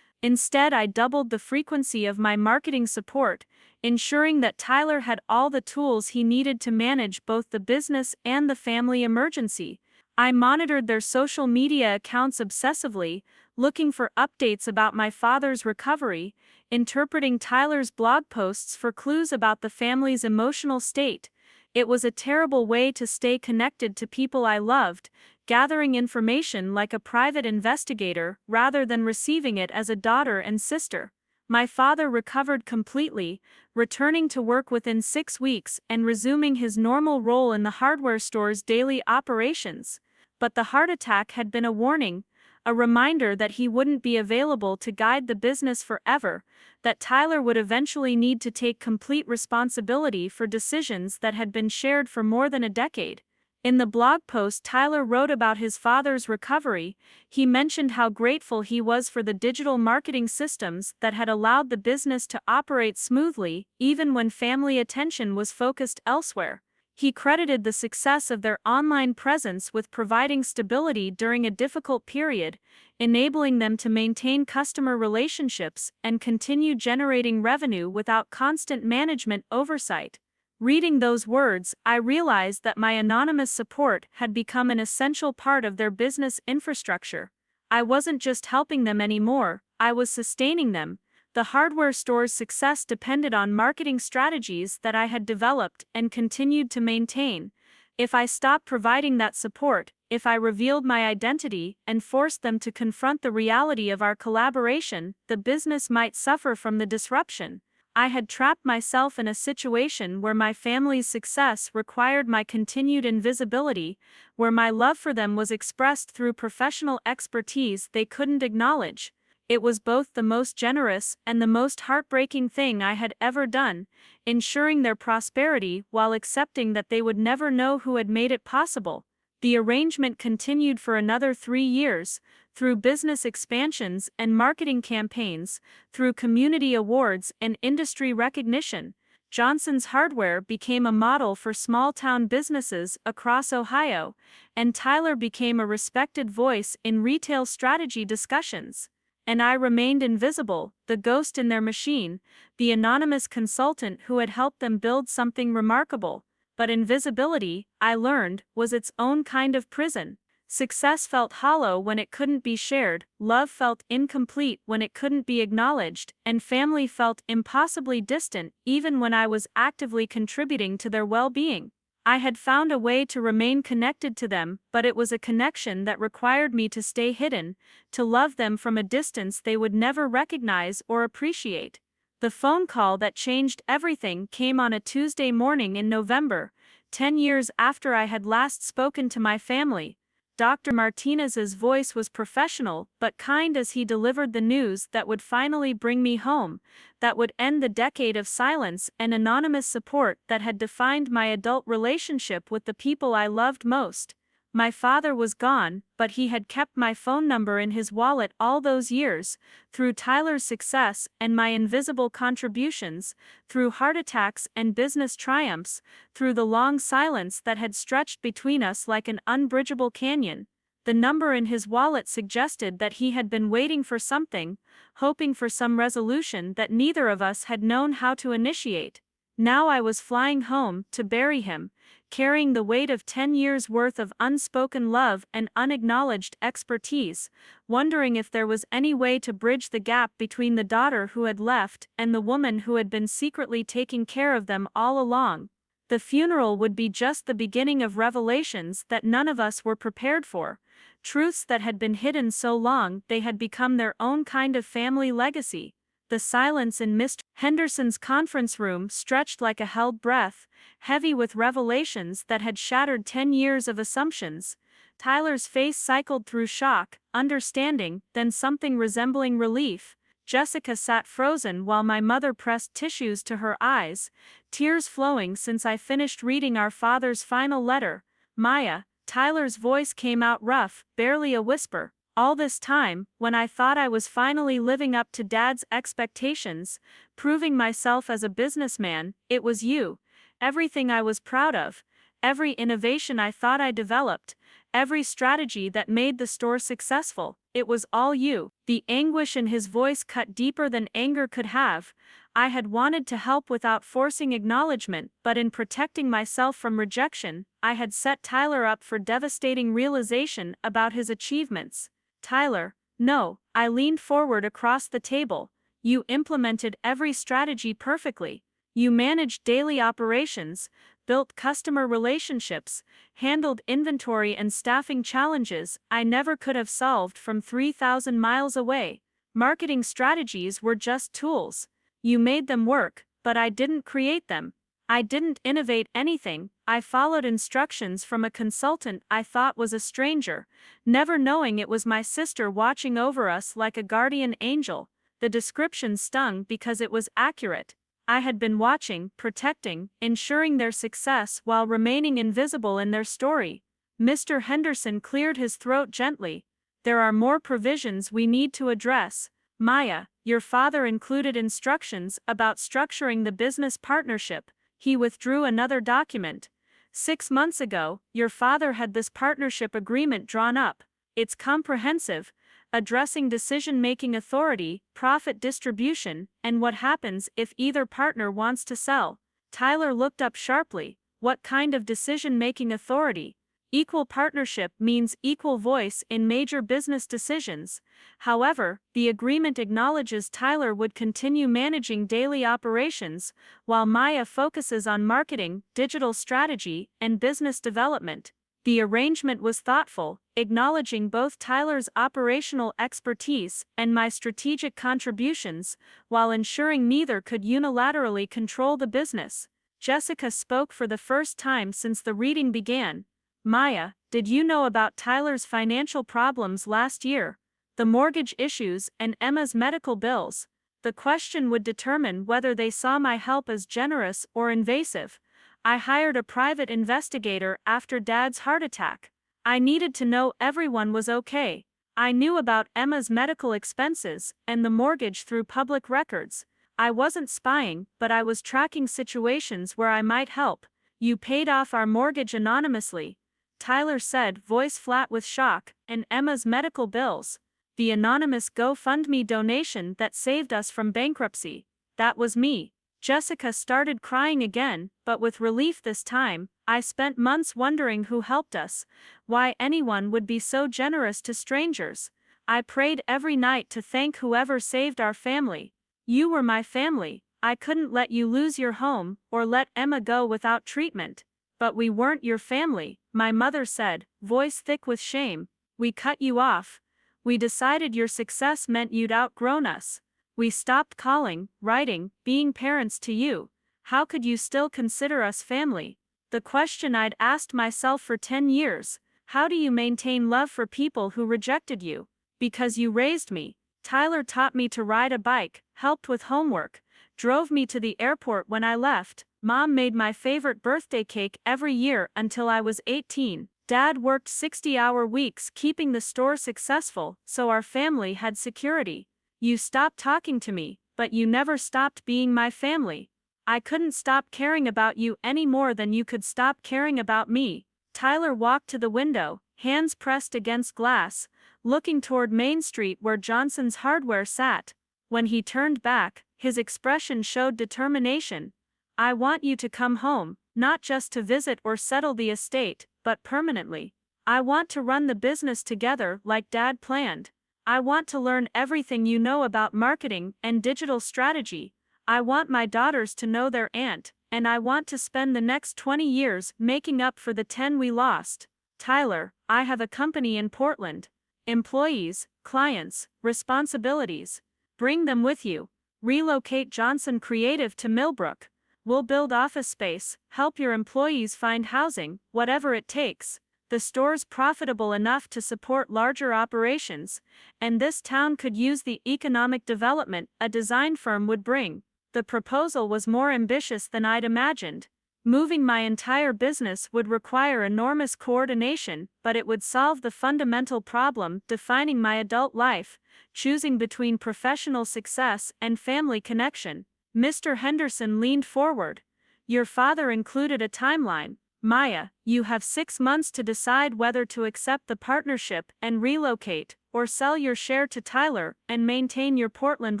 Instead, I doubled the frequency of my marketing support, ensuring that Tyler had all the tools he needed to manage both the business and the family emergency. I monitored their social media accounts obsessively, looking for updates about my father's recovery, interpreting Tyler's blog posts for clues about the family's emotional state. It was a terrible way to stay connected to people I loved, gathering information like a private investigator rather than receiving it as a daughter and sister. My father recovered completely, returning to work within 6 weeks and resuming his normal role in the hardware store's daily operations. But the heart attack had been a warning, a reminder that he wouldn't be available to guide the business forever, that Tyler would eventually need to take complete responsibility for decisions that had been shared for more than a decade. In the blog post Tyler wrote about his father's recovery, he mentioned how grateful he was for the digital marketing systems that had allowed the business to operate smoothly, even when family attention was focused elsewhere. He credited the success of their online presence with providing stability during a difficult period, enabling them to maintain customer relationships and continue generating revenue without constant management oversight. Reading those words, I realized that my anonymous support had become an essential part of their business infrastructure. I wasn't just helping them anymore, I was sustaining them. The hardware store's success depended on marketing strategies that I had developed and continued to maintain. If I stopped providing that support, if I revealed my identity and forced them to confront the reality of our collaboration, the business might suffer from the disruption. I had trapped myself in a situation where my family's success required my continued invisibility, where my love for them was expressed through professional expertise they couldn't acknowledge. It was both the most generous and the most heartbreaking thing I had ever done, ensuring their prosperity while accepting that they would never know who had made it possible. The arrangement continued for another 3 years, through business expansions and marketing campaigns, through community awards and industry recognition. Johnson's Hardware became a model for small-town businesses across Ohio, and Tyler became a respected voice in retail strategy discussions. And I remained invisible, the ghost in their machine, the anonymous consultant who had helped them build something remarkable. But invisibility, I learned, was its own kind of prison. Success felt hollow when it couldn't be shared, love felt incomplete when it couldn't be acknowledged, and family felt impossibly distant even when I was actively contributing to their well-being. I had found a way to remain connected to them, but it was a connection that required me to stay hidden, to love them from a distance they would never recognize or appreciate. The phone call that changed everything came on a Tuesday morning in November, 10 years after I had last spoken to my family. Dr. Martinez's voice was professional but kind as he delivered the news that would finally bring me home, that would end the decade of silence and anonymous support that had defined my adult relationship with the people I loved most. My father was gone, but he had kept my phone number in his wallet all those years, through Tyler's success and my invisible contributions, through heart attacks and business triumphs, through the long silence that had stretched between us like an unbridgeable canyon. The number in his wallet suggested that he had been waiting for something, hoping for some resolution that neither of us had known how to initiate. Now I was flying home to bury him, carrying the weight of 10 years' worth of unspoken love and unacknowledged expertise, wondering if there was any way to bridge the gap between the daughter who had left and the woman who had been secretly taking care of them all along. The funeral would be just the beginning of revelations that none of us were prepared for. Truths that had been hidden so long they had become their own kind of family legacy. The silence in Mr. Henderson's conference room stretched like a held breath, heavy with revelations that had shattered 10 years of assumptions. Tyler's face cycled through shock, understanding, then something resembling relief. Jessica sat frozen while my mother pressed tissues to her eyes, tears flowing since I finished reading our father's final letter. Maya, Tyler's voice came out rough, barely a whisper. All this time, when I thought I was finally living up to Dad's expectations, proving myself as a businessman, it was you. Everything I was proud of, every innovation I thought I developed, every strategy that made the store successful, it was all you. The anguish in his voice cut deeper than anger could have. I had wanted to help without forcing acknowledgement, but in protecting myself from rejection, I had set Tyler up for devastating realization about his achievements. Tyler, no, I leaned forward across the table. You implemented every strategy perfectly. You managed daily operations, built customer relationships, handled inventory and staffing challenges I never could have solved from 3,000 miles away. Marketing strategies were just tools. You made them work, but I didn't create them. I didn't innovate anything. I followed instructions from a consultant I thought was a stranger, never knowing it was my sister watching over us like a guardian angel. The description stung because it was accurate. I had been watching, protecting, ensuring their success while remaining invisible in their story. Mr. Henderson cleared his throat gently. There are more provisions we need to address. Maya, your father included instructions about structuring the business partnership. He withdrew another document. 6 months ago, your father had this partnership agreement drawn up. It's comprehensive, addressing decision-making authority, profit distribution, and what happens if either partner wants to sell. Tyler looked up sharply. What kind of decision-making authority? Equal partnership means equal voice in major business decisions. However, the agreement acknowledges Tyler would continue managing daily operations, while Maya focuses on marketing, digital strategy, and business development. The arrangement was thoughtful, acknowledging both Tyler's operational expertise and my strategic contributions, while ensuring neither could unilaterally control the business. Jessica spoke for the first time since the reading began. Maya, did you know about Tyler's financial problems last year? The mortgage issues and Emma's medical bills. The question would determine whether they saw my help as generous or invasive. I hired a private investigator after Dad's heart attack. I needed to know everyone was okay. I knew about Emma's medical expenses and the mortgage through public records. I wasn't spying, but I was tracking situations where I might help. You paid off our mortgage anonymously, Tyler said, voice flat with shock, and Emma's medical bills. The anonymous GoFundMe donation that saved us from bankruptcy. That was me. Jessica started crying again, but with relief this time. I spent months wondering who helped us, why anyone would be so generous to strangers. I prayed every night to thank whoever saved our family. You were my family. I couldn't let you lose your home, or let Emma go without treatment. But we weren't your family, my mother said, voice thick with shame. We cut you off. We decided your success meant you'd outgrown us. We stopped calling, writing, being parents to you. How could you still consider us family? The question I'd asked myself for 10 years. How do you maintain love for people who rejected you? Because you raised me. Tyler taught me to ride a bike, helped with homework, drove me to the airport when I left. Mom made my favorite birthday cake every year until I was 18. Dad worked 60-hour weeks keeping the store successful, so our family had security. You stopped talking to me, but you never stopped being my family. I couldn't stop caring about you any more than you could stop caring about me. Tyler walked to the window, hands pressed against glass, looking toward Main Street where Johnson's Hardware sat. When he turned back, his expression showed determination. I want you to come home, not just to visit or settle the estate, but permanently. I want to run the business together like Dad planned. I want to learn everything you know about marketing and digital strategy. I want my daughters to know their aunt, and I want to spend the next 20 years making up for the 10 we lost. Tyler, I have a company in Portland. Employees, clients, responsibilities. Bring them with you. Relocate Johnson Creative to Millbrook. We'll build office space, help your employees find housing, whatever it takes. The store's profitable enough to support larger operations, and this town could use the economic development a design firm would bring. The proposal was more ambitious than I'd imagined. Moving my entire business would require enormous coordination, but it would solve the fundamental problem defining my adult life, choosing between professional success and family connection. Mr. Henderson leaned forward. Your father included a timeline. Maya, you have 6 months to decide whether to accept the partnership and relocate, or sell your share to Tyler and maintain your Portland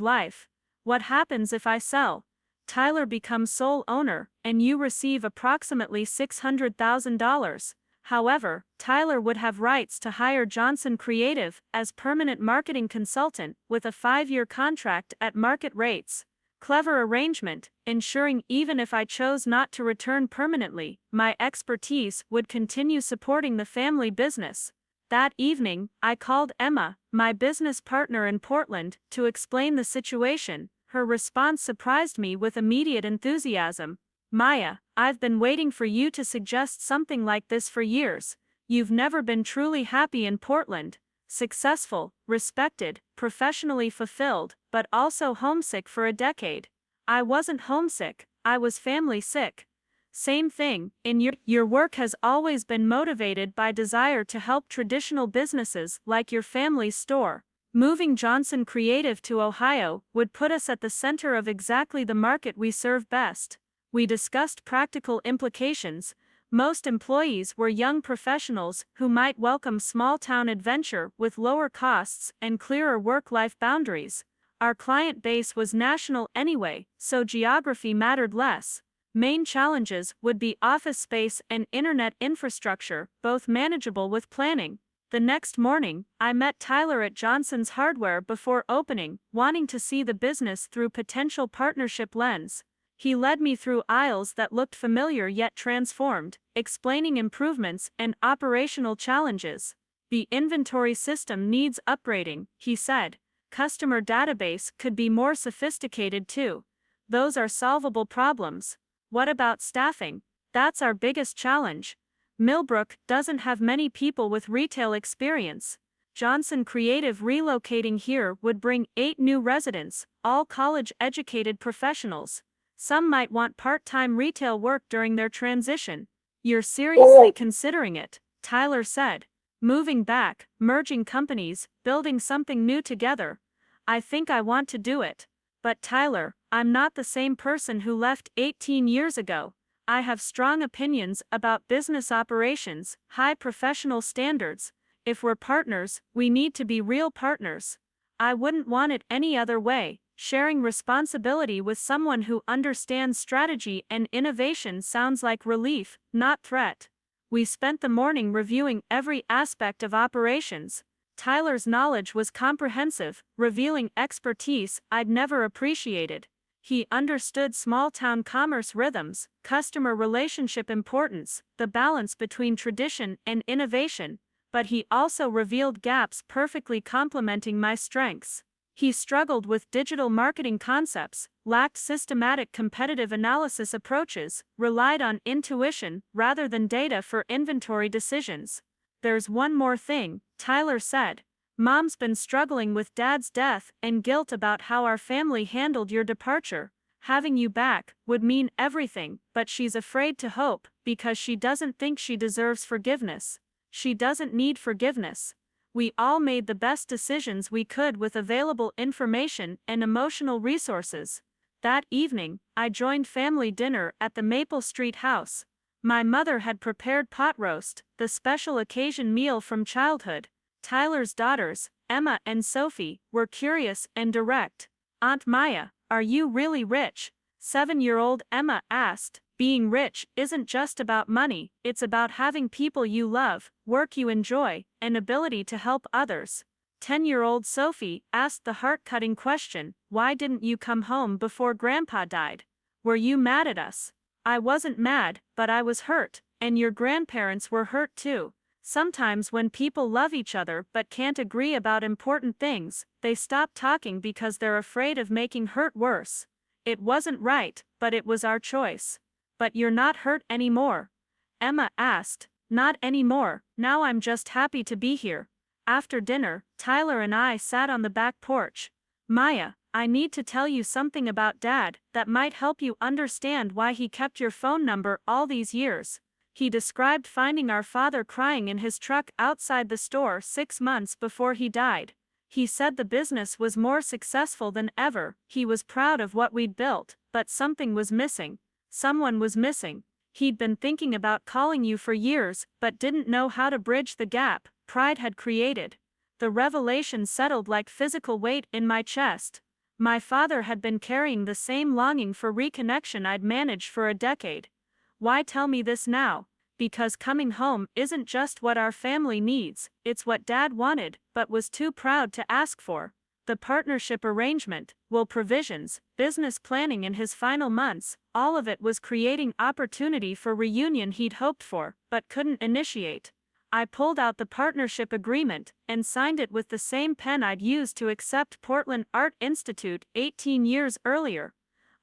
life. What happens if I sell? Tyler becomes sole owner, and you receive approximately $600,000. However, Tyler would have rights to hire Johnson Creative as permanent marketing consultant with a 5-year contract at market rates. Clever arrangement, ensuring even if I chose not to return permanently, my expertise would continue supporting the family business. That evening, I called Emma, my business partner in Portland, to explain the situation. Her response surprised me with immediate enthusiasm. Maya, I've been waiting for you to suggest something like this for years. You've never been truly happy in Portland. Successful, respected, professionally fulfilled, but also homesick for a decade. I wasn't homesick, I was family sick. Same thing, in your work has always been motivated by desire to help traditional businesses like your family's store. Moving Johnson Creative to Ohio would put us at the center of exactly the market we serve best. We discussed practical implications. Most employees were young professionals who might welcome small-town adventure with lower costs and clearer work-life boundaries. Our client base was national anyway, so geography mattered less. Main challenges would be office space and internet infrastructure, both manageable with planning. The next morning, I met Tyler at Johnson's Hardware before opening, wanting to see the business through potential partnership lens. He led me through aisles that looked familiar yet transformed, explaining improvements and operational challenges. The inventory system needs upgrading, he said. Customer database could be more sophisticated too. Those are solvable problems. What about staffing? That's our biggest challenge. Millbrook doesn't have many people with retail experience. Johnson Creative relocating here would bring 8 new residents, all college-educated professionals. Some might want part-time retail work during their transition. You're seriously considering it, Tyler said. Moving back, merging companies, building something new together. I think I want to do it. But Tyler, I'm not the same person who left 18 years ago. I have strong opinions about business operations, high professional standards. If we're partners, we need to be real partners. I wouldn't want it any other way. Sharing responsibility with someone who understands strategy and innovation sounds like relief, not threat. We spent the morning reviewing every aspect of operations. Tyler's knowledge was comprehensive, revealing expertise I'd never appreciated. He understood small-town commerce rhythms, customer relationship importance, the balance between tradition and innovation, but he also revealed gaps perfectly complementing my strengths. He struggled with digital marketing concepts, lacked systematic competitive analysis approaches, relied on intuition rather than data for inventory decisions. There's one more thing, Tyler said. Mom's been struggling with Dad's death and guilt about how our family handled your departure. Having you back would mean everything, but she's afraid to hope because she doesn't think she deserves forgiveness. She doesn't need forgiveness. We all made the best decisions we could with available information and emotional resources. That evening, I joined family dinner at the Maple Street house. My mother had prepared pot roast, the special occasion meal from childhood. Tyler's daughters, Emma and Sophie, were curious and direct. Aunt Maya, are you really rich? 7-year-old Emma asked. Being rich isn't just about money, it's about having people you love, work you enjoy, and ability to help others. 10-year-old Sophie asked the heart-cutting question, why didn't you come home before Grandpa died? Were you mad at us? I wasn't mad, but I was hurt, and your grandparents were hurt too. Sometimes when people love each other but can't agree about important things, they stop talking because they're afraid of making hurt worse. It wasn't right, but it was our choice. But you're not hurt anymore? Emma asked. Not anymore, now I'm just happy to be here. After dinner, Tyler and I sat on the back porch. Maya, I need to tell you something about Dad that might help you understand why he kept your phone number all these years. He described finding our father crying in his truck outside the store 6 months before he died. He said the business was more successful than ever, he was proud of what we'd built, but something was missing. Someone was missing. He'd been thinking about calling you for years, but didn't know how to bridge the gap pride had created. The revelation settled like physical weight in my chest. My father had been carrying the same longing for reconnection I'd managed for a decade. Why tell me this now? Because coming home isn't just what our family needs, it's what Dad wanted, but was too proud to ask for. The partnership arrangement, will provisions, business planning in his final months, all of it was creating opportunity for reunion he'd hoped for, but couldn't initiate. I pulled out the partnership agreement and signed it with the same pen I'd used to accept Portland Art Institute 18 years earlier.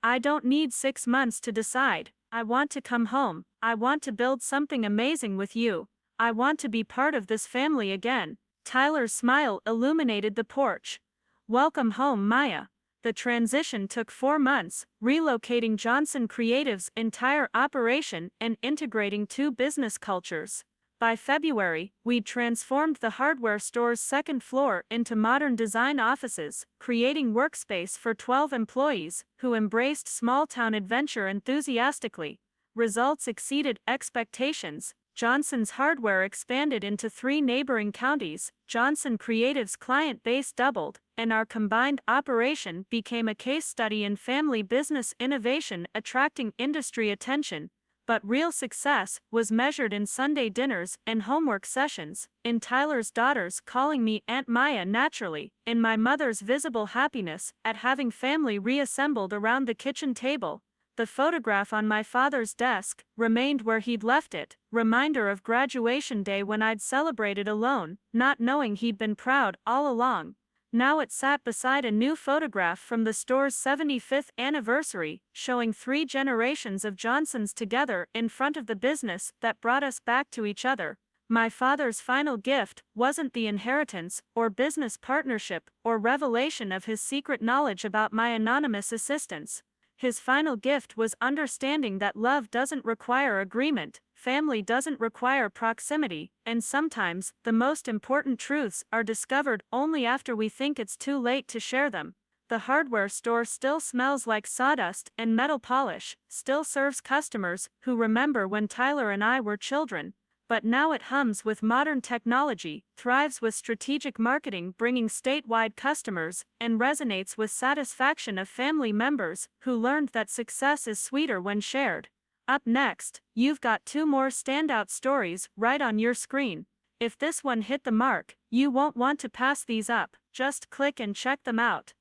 I don't need 6 months to decide. I want to come home. I want to build something amazing with you. I want to be part of this family again. Tyler's smile illuminated the porch. Welcome home, Maya. The transition took 4 months, relocating Johnson Creative's entire operation and integrating 2 business cultures. By February, we'd transformed the hardware store's second floor into modern design offices, creating workspace for 12 employees, who embraced small-town adventure enthusiastically. Results exceeded expectations. Johnson's hardware expanded into 3 neighboring counties, Johnson Creative's client base doubled, and our combined operation became a case study in family business innovation, attracting industry attention. But real success was measured in Sunday dinners and homework sessions, in Tyler's daughters calling me Aunt Maya naturally, in my mother's visible happiness at having family reassembled around the kitchen table. The photograph on my father's desk remained where he'd left it, reminder of graduation day when I'd celebrated alone, not knowing he'd been proud all along. Now it sat beside a new photograph from the store's 75th anniversary, showing 3 generations of Johnsons together in front of the business that brought us back to each other. My father's final gift wasn't the inheritance, or business partnership, or revelation of his secret knowledge about my anonymous assistants. His final gift was understanding that love doesn't require agreement, family doesn't require proximity, and sometimes, the most important truths are discovered only after we think it's too late to share them. The hardware store still smells like sawdust and metal polish, still serves customers who remember when Tyler and I were children. But now it hums with modern technology, thrives with strategic marketing bringing statewide customers, and resonates with satisfaction of family members who learned that success is sweeter when shared. Up next, you've got 2 more standout stories right on your screen. If this one hit the mark, you won't want to pass these up, just click and check them out.